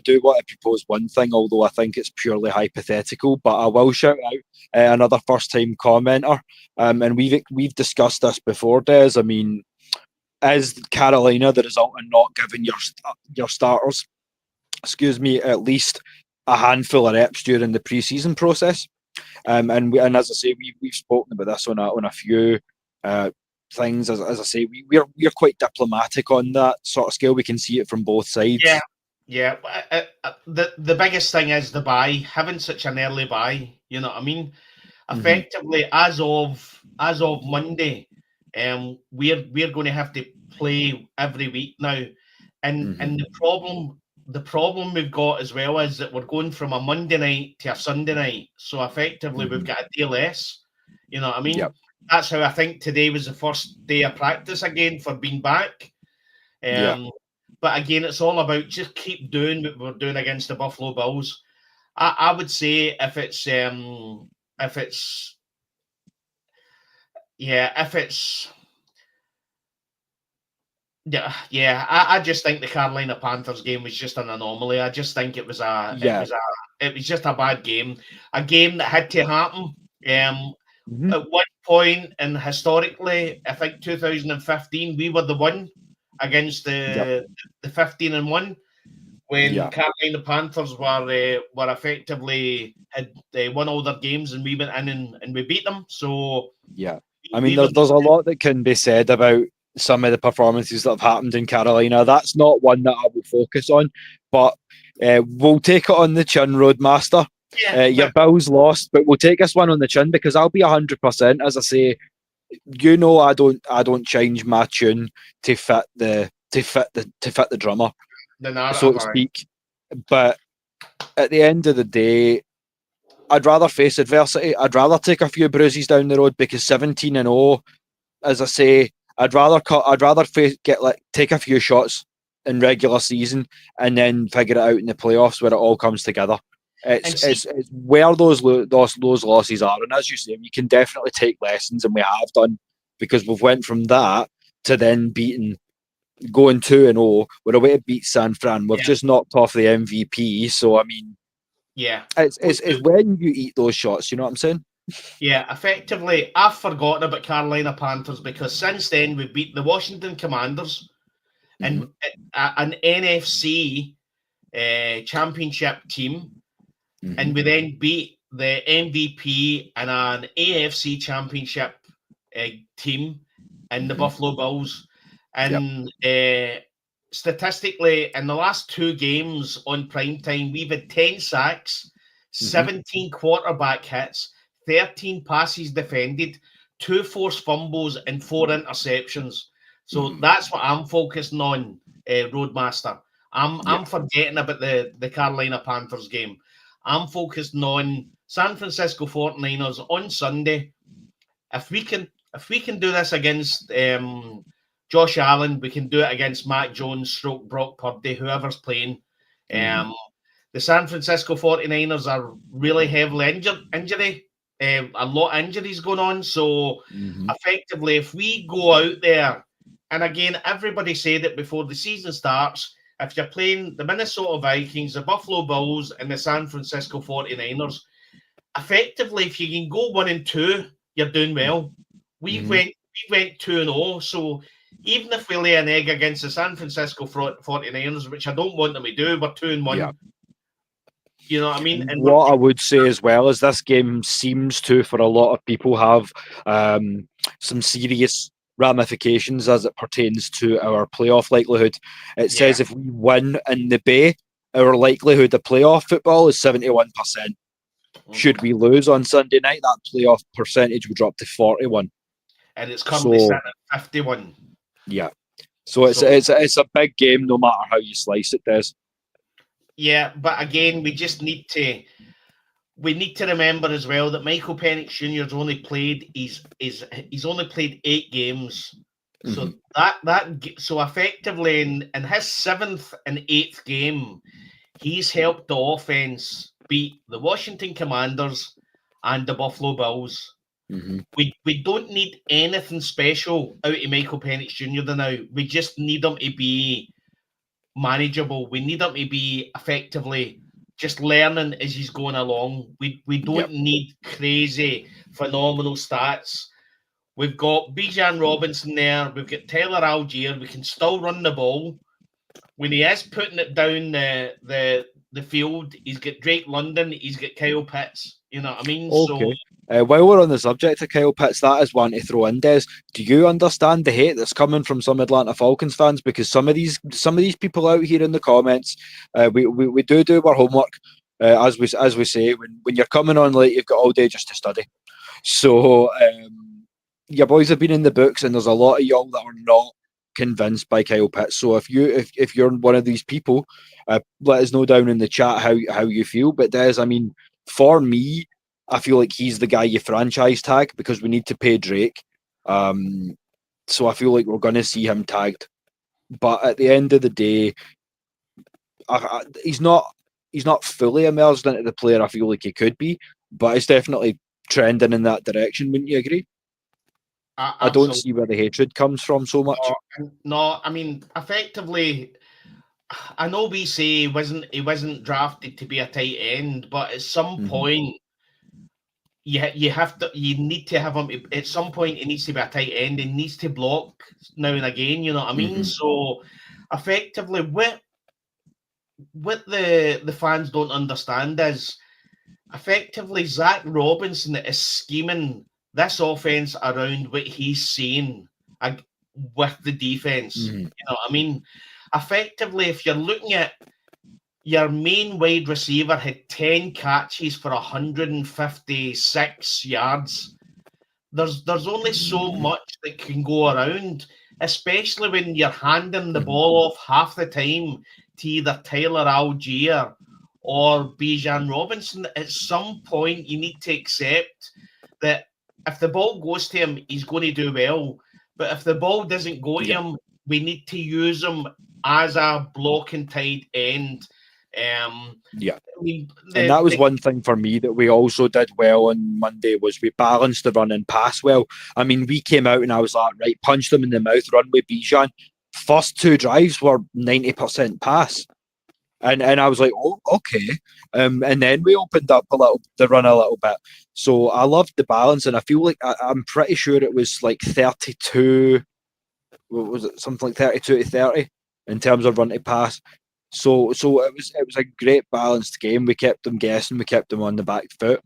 do want to propose one thing, although I think it's purely hypothetical, but I will shout out another first-time commenter, and we've discussed this before, Des. I mean, is Carolina the result in not giving your starters, at least a handful of reps during the preseason process? And as I say, we've spoken about this on a few things. As I say, we're quite diplomatic on that sort of scale. We can see it from both sides. Yeah, Yeah, the biggest thing is the buy, having such an early buy. You know what I mean? Effectively, as of Monday, we're going to have to play every week now, and the problem we've got as well is that we're going from a Monday night to a Sunday night, so effectively we've got a day less. You know what I mean? Yep. That's how I think today was the first day of practice again for being back. Yeah. But again, it's all about just keep doing what we're doing against the Buffalo Bills. I would say if it's I just think the Carolina Panthers game was just an anomaly. I just think it was just a bad game, a game that had to happen. At one point, and historically, I think 2015, we were the one against the 15-1 when Carolina Panthers were effectively had won all their games, and we went in and we beat them. So yeah, I mean, there's a lot that can be said about some of the performances that have happened in Carolina. That's not one that I will focus on, but we'll take it on the chin, Roadmaster. Your Bills lost, but we'll take this one on the chin because I'll be 100%. As I say, I don't change my tune to fit the drummer, so to speak. But at the end of the day, I'd rather face adversity. I'd rather take a few bruises down the road because 17-0, as I say, I'd rather take a few shots in regular season and then figure it out in the playoffs where it all comes together. It's where those losses are, and as you say, you can definitely take lessons, and we have done because we've went from that to then going 2-0. We're away to beat San Fran. We've just knocked off the MVP. So I mean, it's when you eat those shots. You know what I'm saying? Yeah, effectively, I've forgotten about Carolina Panthers because since then we beat the Washington Commanders and an NFC championship team, and we then beat the MVP and an AFC championship team in the Buffalo Bills. And statistically, in the last two games on prime time, we've had 10 sacks, 17 quarterback hits, 13 passes defended, 2 forced fumbles, and 4 interceptions. So that's what I'm focusing on, Roadmaster. I'm forgetting about the Carolina Panthers game. I'm focusing on San Francisco 49ers on Sunday. If we can do this against Josh Allen, we can do it against Mac Jones, Brock Purdy, whoever's playing. The San Francisco 49ers are really heavily injury. A lot of injuries going on. So effectively, if we go out there, and again, everybody said it before the season starts, if you're playing the Minnesota Vikings, the Buffalo Bills, and the San Francisco 49ers, effectively, if you can go 1-2, you're doing well. We went 2-0. So even if we lay an egg against the San Francisco 49ers, which I don't want them to do, we're 2-1. Yeah. You know what I mean? And what I would say as well is this game seems to, for a lot of people, have some serious ramifications as it pertains to our playoff likelihood. It says if we win in the Bay, our likelihood of playoff football is 71%. Should we lose on Sunday night, that playoff percentage will drop to 41. And it's currently sitting at 51. Yeah. So it's a big game no matter how you slice it, Des. Yeah, but again, we need to remember as well that Michael Penix Jr.'s only played he's only played 8 games. So so effectively in his 7th and 8th game, he's helped the offense beat the Washington Commanders and the Buffalo Bills. We don't need anything special out of Michael Penix Jr. now. We just need him to be manageable. We need him to be effectively just learning as he's going along. We don't need crazy, phenomenal stats. We've got Bijan Robinson there. We've got Taylor Algier. We can still run the ball. When he is putting it down the field, he's got Drake London. He's got Kyle Pitts. You know what I mean? Okay. While we're on the subject of Kyle Pitts, that is one to throw in, Des. Do you understand the hate that's coming from some Atlanta Falcons fans? Because some of these people out here in the comments, we do our homework, as we say. When you're coming on late, you've got all day just to study. So your boys have been in the books, and there's a lot of y'all that are not convinced by Kyle Pitts. So if you're one of these people, let us know down in the chat how you feel. But Des, I mean, for me, I feel like he's the guy you franchise tag because we need to pay Drake. So I feel like we're going to see him tagged. But at the end of the day, he's not fully emerged into the player I feel like he could be, but it's definitely trending in that direction. Wouldn't you agree? I don't see where the hatred comes from so much. No, I mean, effectively, I know we say he wasn't drafted to be a tight end, but at some point, you need to have him. At some point, he needs to be a tight end. He needs to block now and again. You know what I mean? So, effectively, what the fans don't understand is, effectively, Zach Robinson is scheming this offense around what he's saying with the defense. You know what I mean? Effectively, if you're looking at your main wide receiver had 10 catches for 156 yards. There's only so much that can go around, especially when you're handing the ball off half the time to either Tyler Algier or Bijan Robinson. At some point, you need to accept that if the ball goes to him, he's going to do well. But if the ball doesn't go to him, we need to use him as a blocking tight end. I mean, and that was one thing for me that we also did well on Monday was we balanced the run and pass well. I mean, we came out and I was like, right, punch them in the mouth, run with Bijan. First two drives were 90% pass. And I was like, oh, okay. And then we opened up the run a little bit. So I loved the balance, and I feel like I'm pretty sure it was like 32. What was it? Something like 32 to 30 in terms of run to pass. So it was a great balanced game. We kept them guessing. We kept them on the back foot.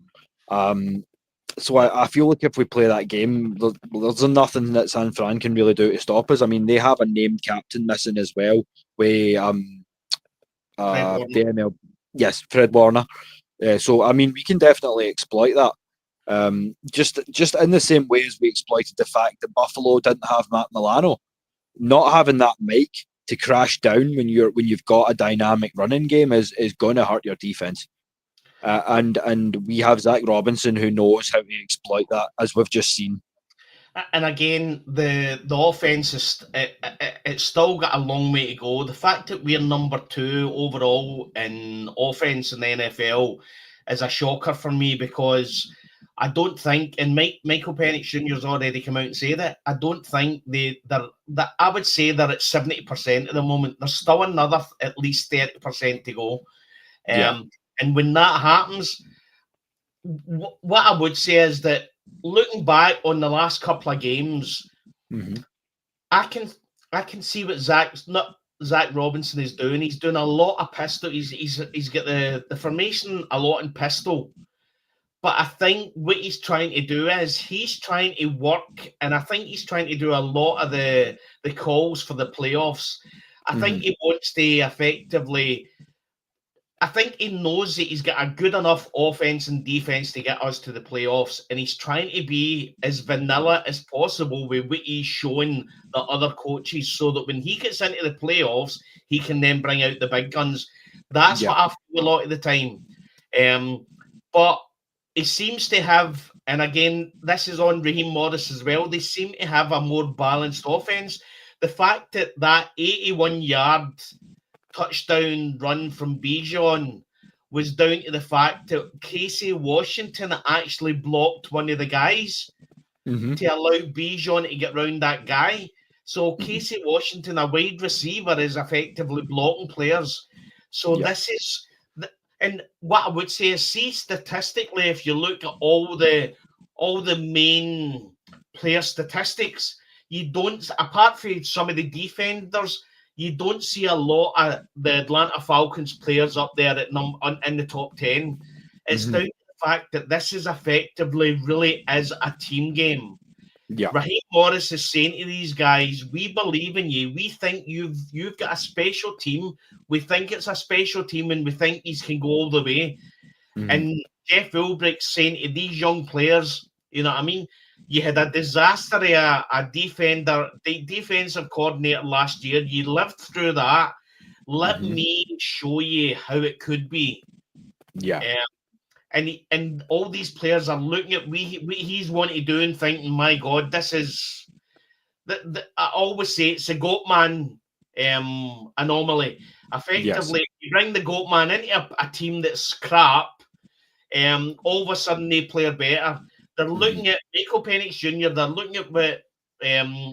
So I feel like if we play that game, there's nothing that San Fran can really do to stop us. I mean, they have a named captain missing as well. Fred Warner. So I mean, we can definitely exploit that. Just in the same way as we exploited the fact that Buffalo didn't have Matt Milano, not having that Mike to crash down when you've got a dynamic running game is going to hurt your defense. And we have Zach Robinson who knows how to exploit that, as we've just seen. And again, the offense is it's still got a long way to go. The fact that we're number 2 overall in offense in the NFL is a shocker for me, because I don't think, and Michael Penix Jr.'s already come out and say that, I don't think I would say they're at 70% at the moment. There's still another at least 30% to go. And when that happens, what I would say is that looking back on the last couple of games, I can see what Zach Robinson is doing. He's doing a lot of pistol. He's got the formation a lot in pistol. But I think what he's trying to do is he's trying to work, and I think he's trying to do a lot of the calls for the playoffs. I think he wants to effectively. I think he knows that he's got a good enough offense and defense to get us to the playoffs, and he's trying to be as vanilla as possible with what he's showing the other coaches, so that when he gets into the playoffs, he can then bring out the big guns. That's what I feel a lot of the time. But he seems to have, and again, this is on Raheem Morris as well, they seem to have a more balanced offense. The fact that 81-yard touchdown run from Bijan was down to the fact that Casey Washington actually blocked one of the guys to allow Bijan to get around that guy. So Casey Washington, a wide receiver, is effectively blocking players. So this is, and what I would say is, see statistically, if you look at all the main player statistics, you don't, apart from some of the defenders, you don't see a lot of the Atlanta Falcons players up there in the top 10. It's down to the fact that this is effectively really is a team game. Yeah. Raheem Morris is saying to these guys, we believe in you. We think you've got a special team. We think it's a special team and we think you can go all the way. Mhm. And Jeff Ulbricht's saying to these young players, you know what I mean? You had a disaster of a defensive coordinator last year. You lived through that. Let Mhm. me show you how it could be. Yeah. And all these players are looking at he's wanting to do and thinking, my God, this is I always say it's a goat man anomaly. Effectively, you bring the goat man into a team that's crap, all of a sudden they play better. They're looking at Michael Penix Jr., they're looking at what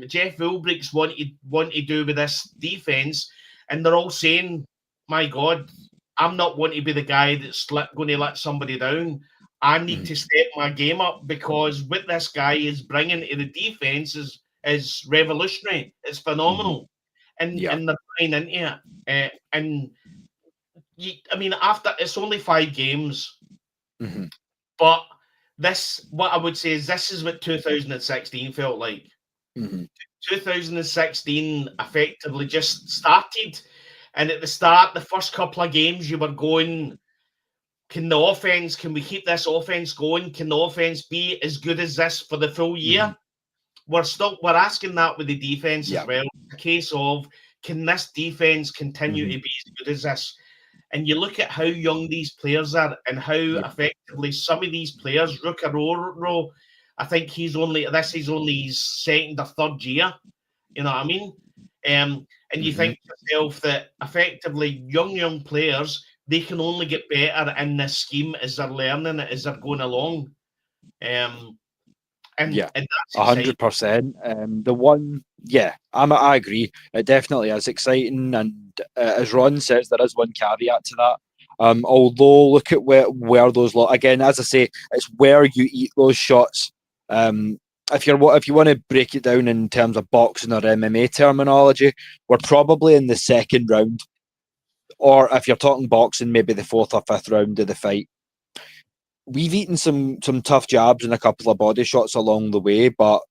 Jeff Ulbricht's want to do with this defense, and they're all saying, my God, I'm not wanting to be the guy that's going to let somebody down. I need to step my game up because what this guy is bringing to the defense is revolutionary. It's phenomenal. And they're buying into it. After it's only 5 games, but what I would say is this is what 2016 felt like. 2016 effectively just started. And at the start, the first couple of games, you were going, can we keep this offense going? Can the offense be as good as this for the full year? We're asking that with the defense as well. It's a case of, can this defense continue to be as good as this? And you look at how young these players are and how effectively some of these players, Rukaroro, I think he's only his second or third year. You know what I mean? And you think to yourself that effectively young players, they can only get better in this scheme as they're learning it, as they're going along. And that's 100%. The one, I agree. It definitely is exciting, and as Ron says, there is one caveat to that. Although, look at where those again, as I say, it's where you eat those shots. If you want to break it down in terms of boxing or MMA terminology, we're probably in the second round, or if you're talking boxing, maybe the 4th or 5th round of the fight. We've eaten some tough jabs and a couple of body shots along the way, but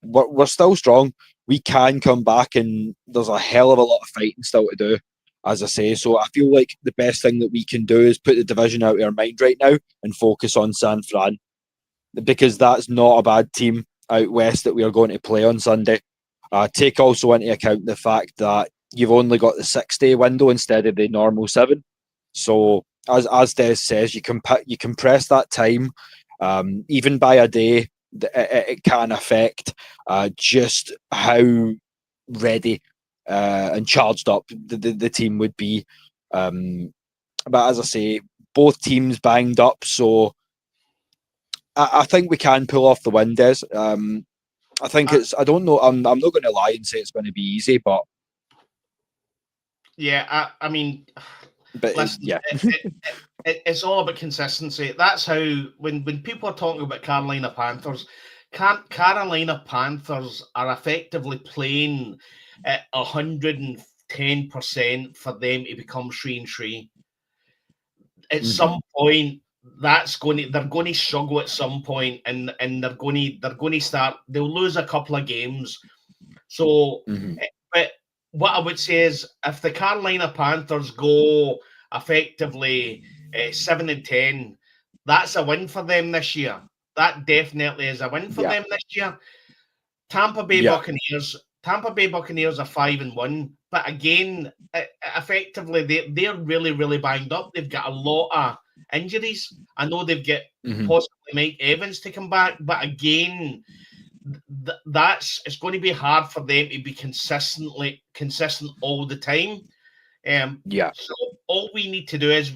we're still strong. We can come back, and there's a hell of a lot of fighting still to do, as I say. So I feel like the best thing that we can do is put the division out of our mind right now and focus on San Fran, because that's not a bad team out west that we are going to play on Sunday. Take also into account the fact that you've only got the 6-day window instead of the normal 7. So as Des says, you compress that time, even by a day. It can affect just how ready and charged up the team would be. But as I say, both teams banged up, so I think we can pull off the win, Des. I think I don't know. I'm not going to lie and say it's going to be easy, but listen, it's all about consistency. That's how when people are talking about Carolina Panthers are effectively playing at 110% for them to become 3-3. At some point, they're going to struggle at some point, and they're going to start. They'll lose a couple of games. So, but what I would say is, if the Carolina Panthers go effectively 7-10, that's a win for them this year. That definitely is a win for them this year. Tampa Bay Buccaneers are 5-1, but again, effectively they're really, really banged up. They've got a lot of injuries. I know they've got possibly Mike Evans to come back, but again, it's going to be hard for them to be consistent all the time. So all we need to do is,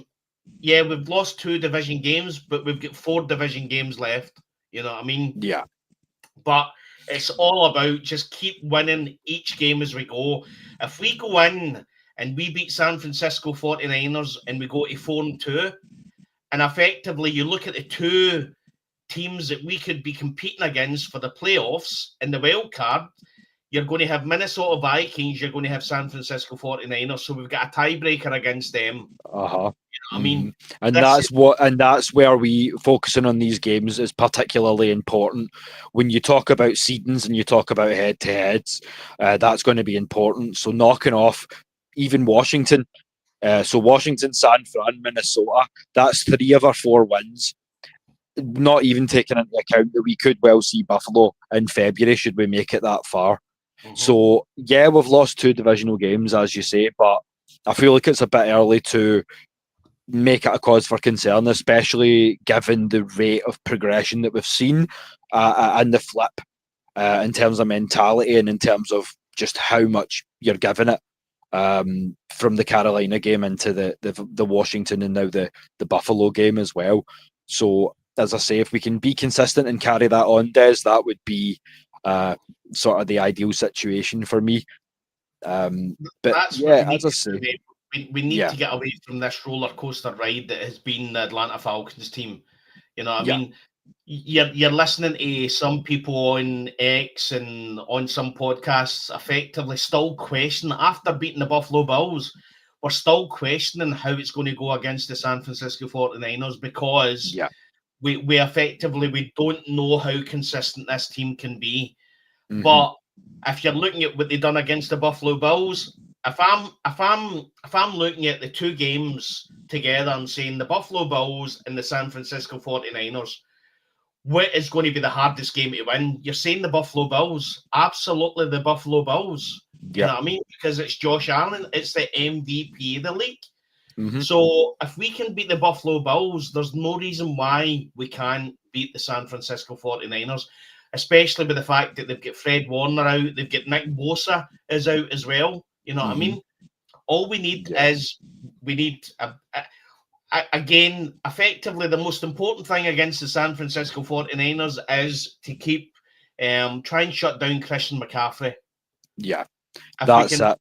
we've lost 2 division games, but we've got 4 division games left. You know what I mean? Yeah. But it's all about just keep winning each game as we go. If we go in and we beat San Francisco 49ers and we go to 4-2, and effectively you look at the 2 teams that we could be competing against for the playoffs in the wild card, you're going to have Minnesota Vikings, you're going to have San Francisco 49ers, so we've got a tiebreaker against them. You know I mean, and that's where we focusing on these games is particularly important. When you talk about seedings and you talk about head-to-heads, that's going to be important. So knocking off even Washington, so Washington, San Fran, Minnesota, that's 3 of our 4 wins. Not even taking into account that we could well see Buffalo in February should we make it that far. So yeah, we've lost 2 divisional games, as you say, but I feel like it's a bit early to make it a cause for concern, especially given the rate of progression that we've seen and the flip in terms of mentality and in terms of just how much you're giving it from the Carolina game into the Washington and now the Buffalo game as well. So as I say, if we can be consistent and carry that on, Des, that would be sort of the ideal situation for me. But that's yeah, what we as I say, we need to get away from this roller coaster ride that has been the Atlanta Falcons team. You know what I mean? You're listening to some people on X and on some podcasts effectively still question, after beating the Buffalo Bills, we're still questioning how it's going to go against the San Francisco 49ers because we effectively we don't know how consistent this team can be. But if you're looking at what they've done against the Buffalo Bills, if I'm looking at the 2 games together and saying the Buffalo Bills and the San Francisco 49ers, what is going to be the hardest game to win? You're saying the Buffalo Bills. Absolutely the Buffalo Bills. You know what I mean? Because it's Josh Allen. It's the MVP of the league. So if we can beat the Buffalo Bills, there's no reason why we can't beat the San Francisco 49ers, especially with the fact that they've got Fred Warner out. They've got Nick Bosa is out as well. You know what I mean? All we need is again, effectively, the most important thing against the San Francisco 49ers is to keep try and shut down Christian McCaffrey. Yeah, that's it.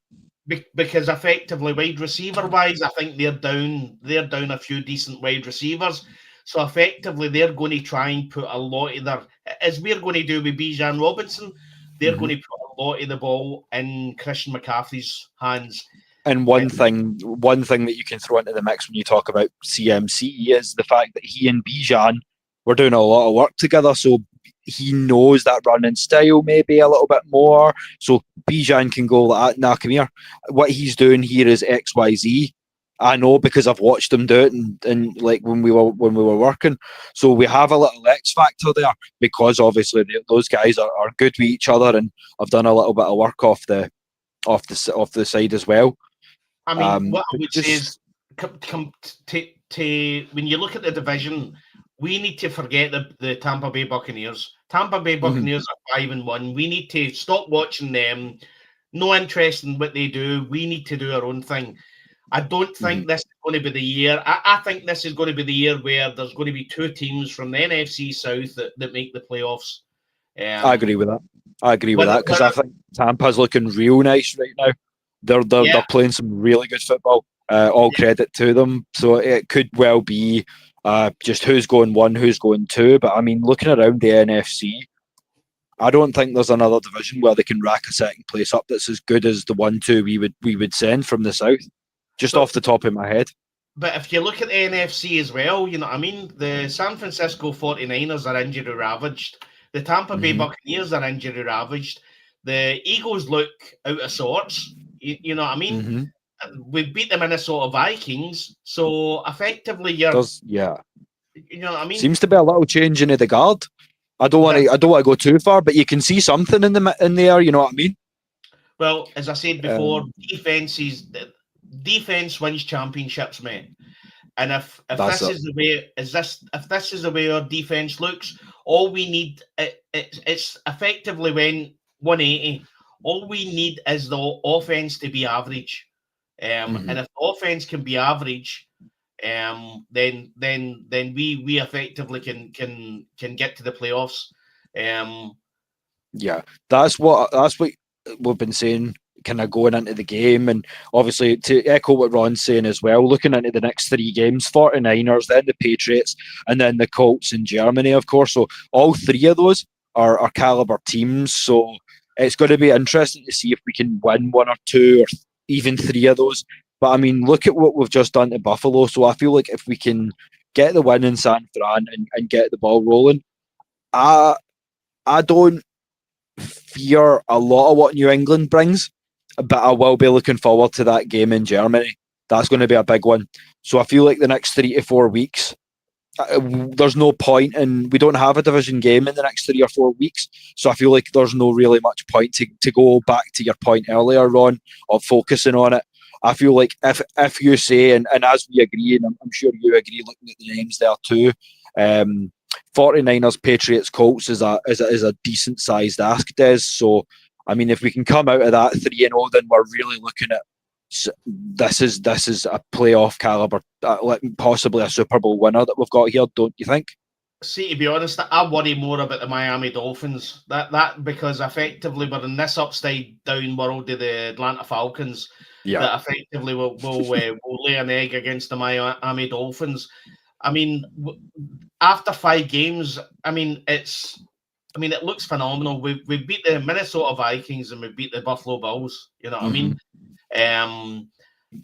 Because effectively, wide receiver wise, I think they're down a few decent wide receivers. So effectively, they're going to try and put a lot of their, as we're going to do with Bijan Robinson, they're going to put a lot of the ball in Christian McCaffrey's hands. And one thing that you can throw into the mix when you talk about CMC is the fact that he and Bijan were doing a lot of work together. So he knows that running style maybe a little bit more. So Bijan can go like, nah, come here. What he's doing here is XYZ. I know because I've watched him do it and like when we were working. So we have a little X factor there because obviously those guys are good with each other and have done a little bit of work off the side as well. I mean, what I would say is, when you look at the division, we need to forget the Tampa Bay Buccaneers. Tampa Bay Buccaneers are 5-1. We need to stop watching them. No interest in what they do. We need to do our own thing. I don't think this is going to be the year. I think this is going to be the year where there's going to be 2 teams from the NFC South that make the playoffs. I agree with that. Because I think Tampa's looking real nice right now. They're playing some really good football. All credit to them. So it could well be just who's going 1, who's going 2. But I mean, looking around the NFC, I don't think there's another division where they can rack a second place up that's as good as the 1-2 we would send from the South. Just off the top of my head. But if you look at the NFC as well, you know what I mean? The San Francisco 49ers are injury ravaged. The Tampa Bay Buccaneers are injury ravaged. The Eagles look out of sorts. You know what I mean? We beat the Minnesota Vikings. So effectively you know what I mean? Seems to be a little change in the guard. I don't want to go too far, but you can see something in there, you know what I mean? Well, as I said before, defense wins championships, mate. And if this is the way our defense looks, all we need it's effectively when 180. All we need is the offense to be average. And if the offense can be average, then we effectively can get to the playoffs. That's what we've been saying, kind of going into the game. And obviously, to echo what Ron's saying as well, looking into the next 3 games, 49ers, then the Patriots, and then the Colts in Germany, of course. So all 3 of those are caliber teams. So it's going to be interesting to see if we can win 1 or 2 or even 3 of those But I mean, look at what we've just done to Buffalo. So I feel like if we can get the win in San Fran and get the ball rolling, I don't fear a lot of what New England brings, but I will be looking forward to that game in Germany. That's going to be a big one. So I feel like the next 3 to 4 weeks, there's no point, and we don't have a division game in the next 3 or 4 weeks. So I feel like there's no really much point to go back to your point earlier, Ron, of focusing on it. I feel like if you say, and as we agree, and I'm sure you agree looking at the names there too, 49ers, Patriots, Colts is a decent sized ask, Des. So I mean, if we can come out of that 3-0, then we're really looking at this is a playoff caliber, possibly a Super Bowl winner that we've got here, don't you think? See, to be honest, I worry more about the Miami Dolphins. That because effectively we're in this upside down world of the Atlanta Falcons. Yeah. That effectively will lay an egg against the Miami Dolphins. I mean, after 5 games, I mean it looks phenomenal. We beat the Minnesota Vikings and we beat the Buffalo Bills. You know what I mean?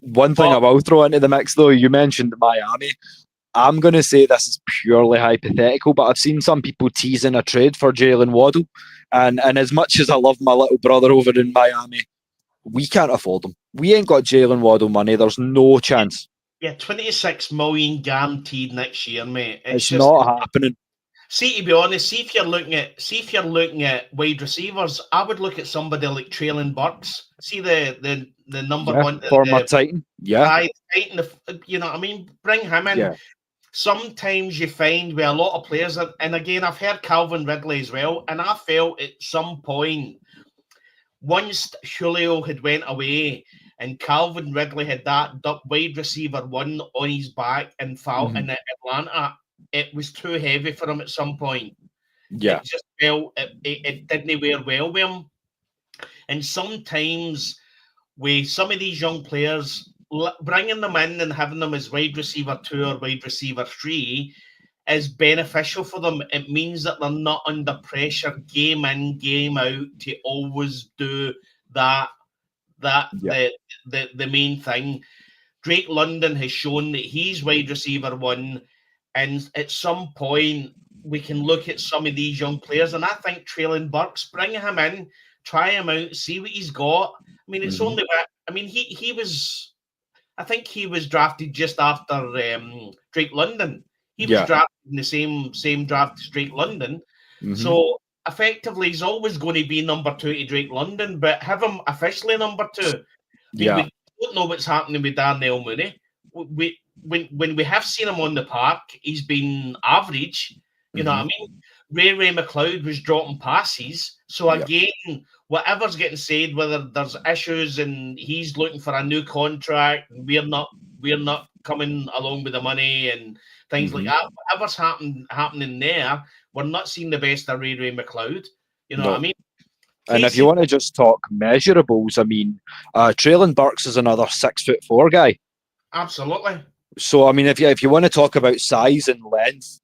One thing I will throw into the mix, though, you mentioned Miami. I'm going to say this is purely hypothetical, but I've seen some people teasing a trade for Jalen Waddle. And as much as I love my little brother over in Miami, we can't afford him. We ain't got Jalen Waddle money. There's no chance. Yeah, 26 million guaranteed next year, mate. It's just not happening. See, to be honest, see if you're looking at wide receivers, I would look at somebody like Traylon Burks. See the number one former Titan. Yeah. Titan, you know what I mean? Bring him in. Yeah. Sometimes you find with a lot of players, and again, I've heard Calvin Ridley as well, and I felt at some point, once Julio had went away and Calvin Ridley had that wide receiver one on his back in Atlanta, it was too heavy for him at some point. Yeah. It just felt it didn't wear well with him. And sometimes with some of these young players, bringing them in and having them as wide receiver 2 or wide receiver 3 is beneficial for them. It means that they're not under pressure game in, game out to always do the main thing. Drake London has shown that he's wide receiver 1, and at some point we can look at some of these young players, and I think Traylon Burks, bring him in, try him out, see what he's got. I mean, it's only, I mean, he was, I think he was drafted just after Drake London. He was drafted in the same draft as Drake London. So effectively, he's always going to be number 2 to Drake London, but have him officially number 2. We don't know what's happening with Darnell Mooney. When we have seen him on the park, he's been average. You know what I mean? Ray McLeod was dropping passes. So again, whatever's getting said, whether there's issues and he's looking for a new contract, and we're not coming along with the money and things like that. Whatever's happening there, we're not seeing the best of Ray McLeod. You know what I mean? And if you want to just talk measurables, I mean, Traylon Burks is another 6'4" guy. Absolutely. So I mean, if you want to talk about size and length,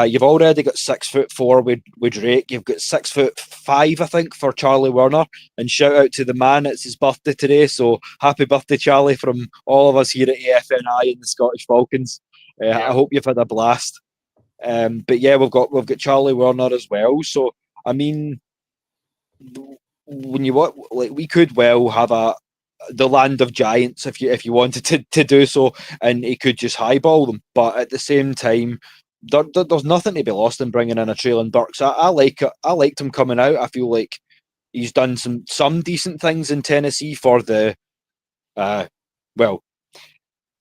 you've already got 6'4" with Drake. You've got 6'5", I think, for Charlie Werner. And shout out to the man; it's his birthday today. So happy birthday, Charlie, from all of us here at AFNI and the Scottish Falcons. I hope you've had a blast. But yeah, we've got Charlie Werner as well. So I mean, when you want, like, we could well have the land of giants if you wanted to do so, and he could just highball them. But at the same time, there's nothing to be lost in bringing in a Traylon Burks. I liked him coming out. I feel like he's done some decent things in Tennessee for the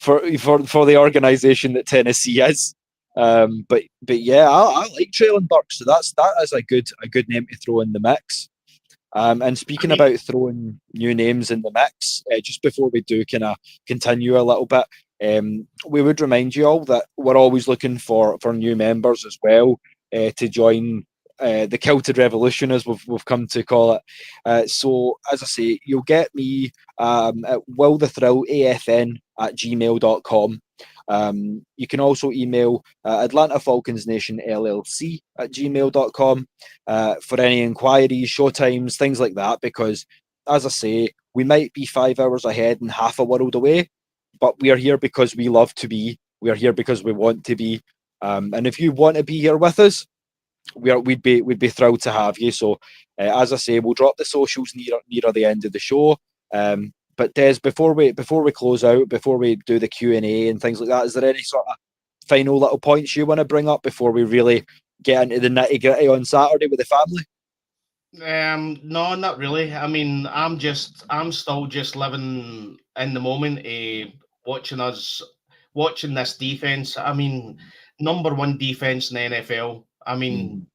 for the organization that Tennessee is. But yeah, I like Traylon Burks. So that is a good name to throw in the mix. And speaking about throwing new names in the mix, just before we do kind of continue a little bit, we would remind you all that we're always looking for new members as well to join the Kilted Revolution, as we've come to call it. So, as I say, you'll get me at willthethrilLAFN@gmail.com. You can also email Atlanta Falcons Nation LLC @gmail.com for any inquiries, showtimes, things like that, because as I say, we might be 5 hours ahead and half a world away. but we are here because we love to be. We are here because we want to be. And if you want to be here with us, we'd be thrilled to have you. So, as I say, we'll drop the socials nearer the end of the show. But Des, before we close out, before we do the Q&A and things like that, is there any sort of final little points you want to bring up before we really get into the nitty gritty on Saturday with the family? No, not really. I mean, I'm still just living in the moment, watching this defense. I mean, number one defense in the NFL. I mean,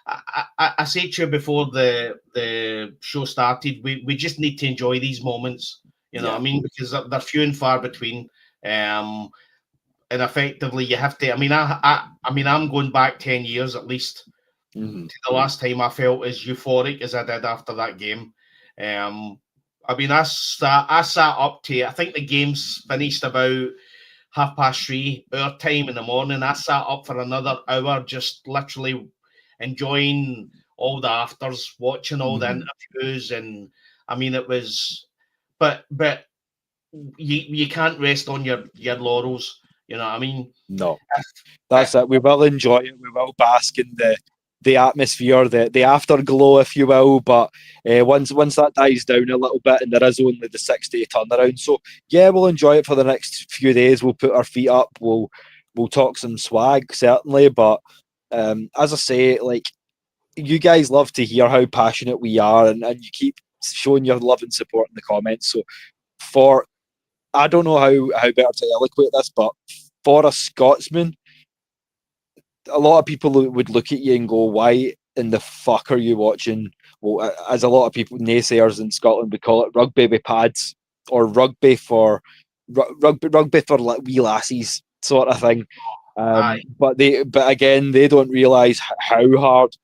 I said to you before the show started, we just need to enjoy these moments. You know what I mean? Because they're few and far between. And effectively, you have to. I mean, I'm going back 10 years at least. To the last time I felt as euphoric as I did after that game. I mean, I sat up to, I think the game's finished about 3:30 our time in the morning. I sat up for another hour, just literally enjoying all the afters, watching all the interviews, and I mean, it was, but you can't rest on your laurels. You know what I mean? No, that's it. We will enjoy it. We will bask in the atmosphere, the afterglow, if you will. But once that dies down a little bit, and there is only the 6-day turnaround, so yeah, we'll enjoy it for the next few days. We'll put our feet up. We'll talk some swag, certainly. But as I say, like, you guys love to hear how passionate we are, and you keep showing your love and support in the comments. So I don't know how better to eloquate this, but for a Scotsman, a lot of people would look at you and go, "Why in the fuck are you watching?" Well, as a lot of people, naysayers in Scotland would call it, rugby with pads, or rugby for like wee lassies sort of thing. But again, they don't realise how hard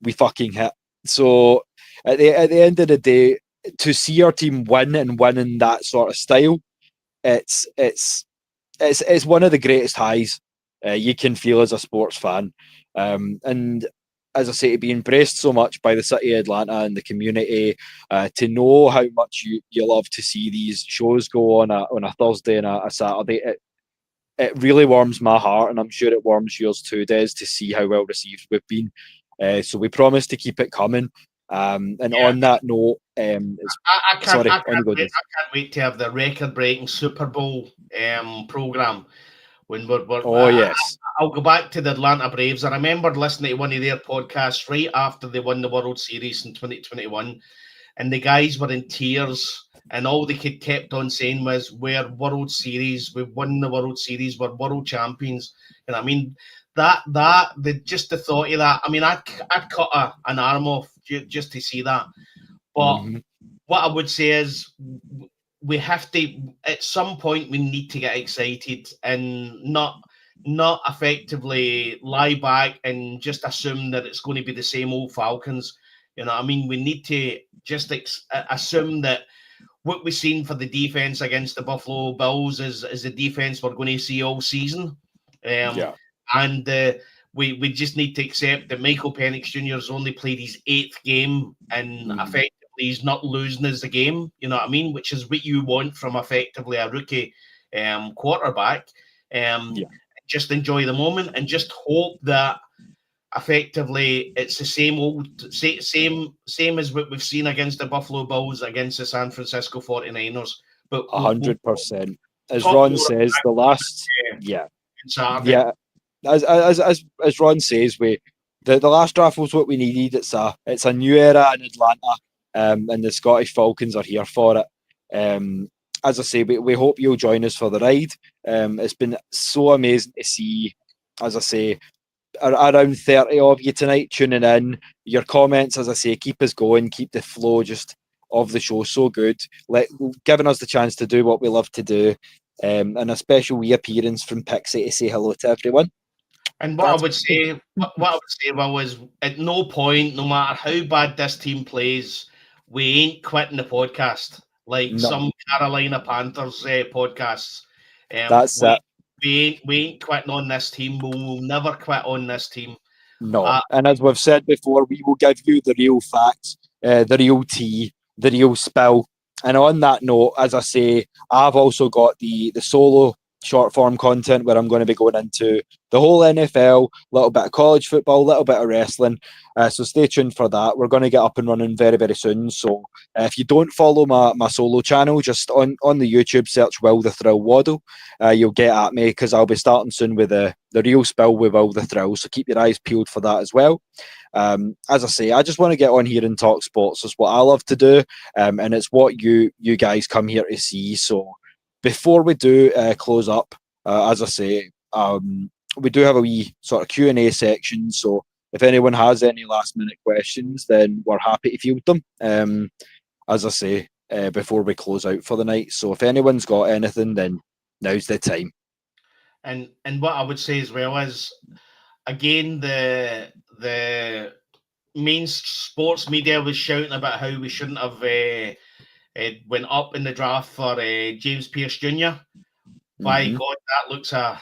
we fucking hit. So at the end of the day, to see our team win and win in that sort of style, it's one of the greatest highs you can feel as a sports fan. And as I say, to be embraced so much by the city of Atlanta and the community, to know how much you love to see these shows go on a Thursday and a Saturday, it really warms my heart, and I'm sure it warms yours too, Des, to see how well received we've been. So we promise to keep it coming. On that note, I can't wait to have the record-breaking Super Bowl program when we're yes. I'll go back to the Atlanta Braves. I remember listening to one of their podcasts right after they won the World Series in 2021, and the guys were in tears, and all they kept on saying was, "We're World Series, we've won the World Series, we're world champions." And I mean, just the thought of that. I mean, I'd cut an arm off just to see that. But what I would say is, we have to, at some point, we need to get excited and not effectively lie back and just assume that it's going to be the same old Falcons. You know what I mean? We need to just assume that what we've seen for the defense against the Buffalo Bills is the defense we're going to see all season. And we just need to accept that Michael Penix Jr. has only played his 8th game, and effectively he's not losing as the game. You know what I mean? Which is what you want from effectively a rookie quarterback. Just enjoy the moment and just hope that effectively it's the same as what we've seen against the Buffalo Bills, against the San Francisco 49ers. But 100%. As Ron says, the last as Ron says, the last draft was what we needed. It's a new era in Atlanta, and the Scottish Falcons are here for it. As I say, we hope you'll join us for the ride. It's been so amazing to see, as I say, around 30 of you tonight tuning in. Your comments, as I say, keep us going, keep the flow just of the show so good, giving us the chance to do what we love to do, and a special wee appearance from Pixie to say hello to everyone. And what I would say, well, is at no point, no matter how bad this team plays, we ain't quitting the podcast like some Carolina Panthers podcasts. That's it. We ain't quitting on this team. We'll never quit on this team. No. And as we've said before, we will give you the real facts, the real tea, the real spill And on that note, as I say, I've also got the solo short form content where I'm going to be going into the whole NFL, a little bit of college football, a little bit of wrestling. So stay tuned for that. We're going to get up and running very, very soon. So if you don't follow my solo channel, just on the YouTube, search Will the Thrill Waddle. You'll get at me because I'll be starting soon with the real spill with Will the Thrill. So keep your eyes peeled for that as well. As I say, I just want to get on here and talk sports. It's what I love to do, and it's what you guys come here to see. So before we do close up, as I say, we do have a wee sort of Q&A section. So if anyone has any last minute questions, then we're happy to field them. As I say, before we close out for the night. So if anyone's got anything, then now's the time. And what I would say as well is, again, the main sports media was shouting about how we shouldn't have went up in the draft for James Pearce Jr. By God,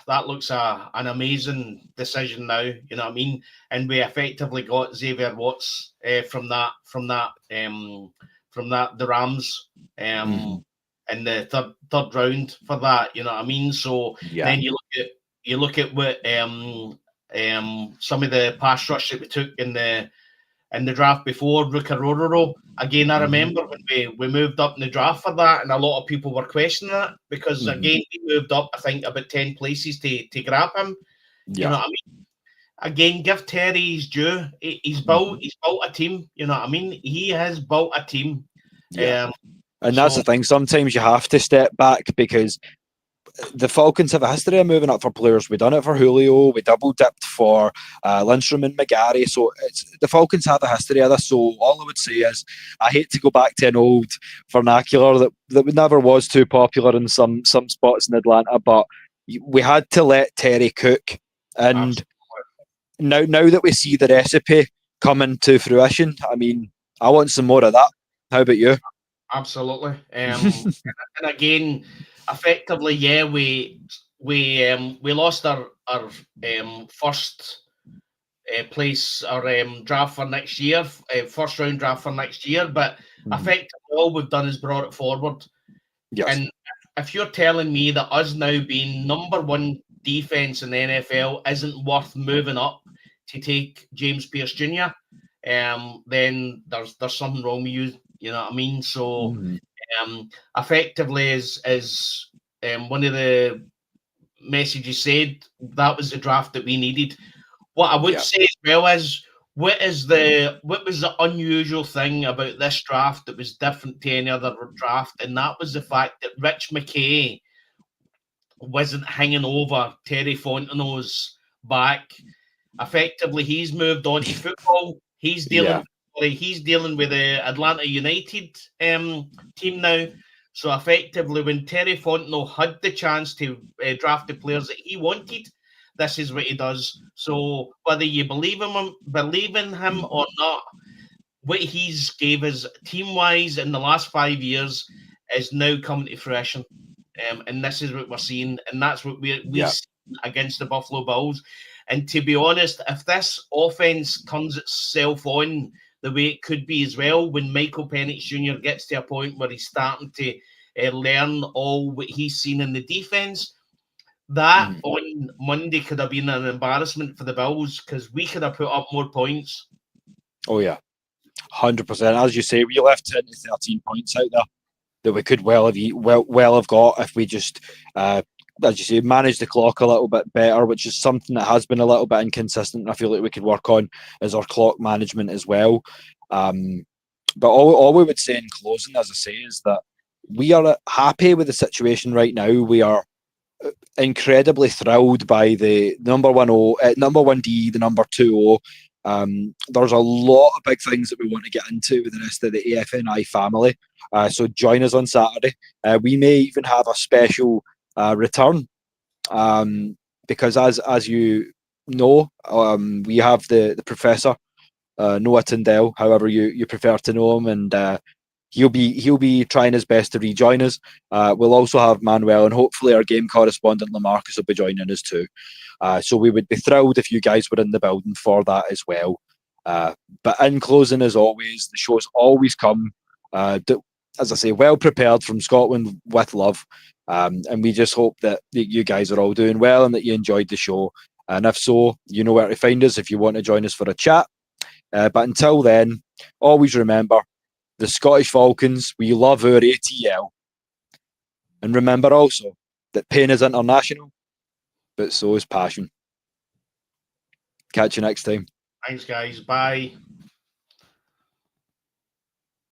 that looks an amazing decision now. You know what I mean? And we effectively got Xavier Watts from the Rams in the third round for that. You know what I mean? So then you look at what some of the pass rush that we took in the draft before, Rukarororo. Again, I remember when we moved up in the draft for that, and a lot of people were questioning it because, again, we moved up, I think, about 10 places to grab him. You know what I mean? Again, give Terry his due. He's built a team. You know what I mean? He has built a team. And that's the thing. Sometimes you have to step back because the Falcons have a history of moving up for players. We done it for Julio. We double dipped for Lindstrom and McGarry. So the Falcons have a history of this. So all I would say is I hate to go back to an old vernacular that never was too popular in some spots in Atlanta, but we had to let Terry cook. And now that we see the recipe coming to fruition, I mean, I want some more of that. How about you? Absolutely. And again, effectively, we lost our first place, our draft for next year, first round draft for next year. But effectively, all we've done is brought it forward. Yes. And if you're telling me that us now being number one defense in the NFL isn't worth moving up to take James Pearce Jr., then there's something wrong with you. You know what I mean? So effectively, as one of the messages said, that was the draft that we needed. What I would say as well is, what was the unusual thing about this draft that was different to any other draft? And that was the fact that Rich McKay wasn't hanging over Terry Fontenot's back. Effectively, he's moved on to football. He's dealing with the Atlanta United team now. So effectively, when Terry Fontenot had the chance to draft the players that he wanted, this is what he does. So whether you believe in him or not, what he's gave us team-wise in the last 5 years is now coming to fruition. And this is what we're seeing, and that's what we see against the Buffalo Bills. And to be honest, if this offense turns itself on the way it could be as well, when Michael Penix Jr. gets to a point where he's starting to learn all what he's seen in the defense, that on Monday could have been an embarrassment for the Bills because we could have put up more points. Oh, yeah. 100%. As you say, we left 10 to 13 points out there that we could well have got if we just, as you say, manage the clock a little bit better, which is something that has been a little bit inconsistent. I feel like we could work on is our clock management as well. But all we would say in closing, as I say, is that we are happy with the situation right now. We are incredibly thrilled by the number one D, the number 2O. There's a lot of big things that we want to get into with the rest of the AFNI family. So join us on Saturday. We may even have a special return because as you know, we have the professor, Noah Tyndale, however you prefer to know him, and he'll be trying his best to rejoin us. We'll also have Manuel, and hopefully our game correspondent Lamarcus will be joining us too. So we would be thrilled if you guys were in the building for that as well. But in closing, as always, the shows always come. as I say, well prepared from Scotland with love. And we just hope that you guys are all doing well and that you enjoyed the show. And if so, you know where to find us if you want to join us for a chat. But until then, always remember, the Scottish Falcons, we love our ATL. And remember also that pain is international, but so is passion. Catch you next time. Thanks, guys. Bye.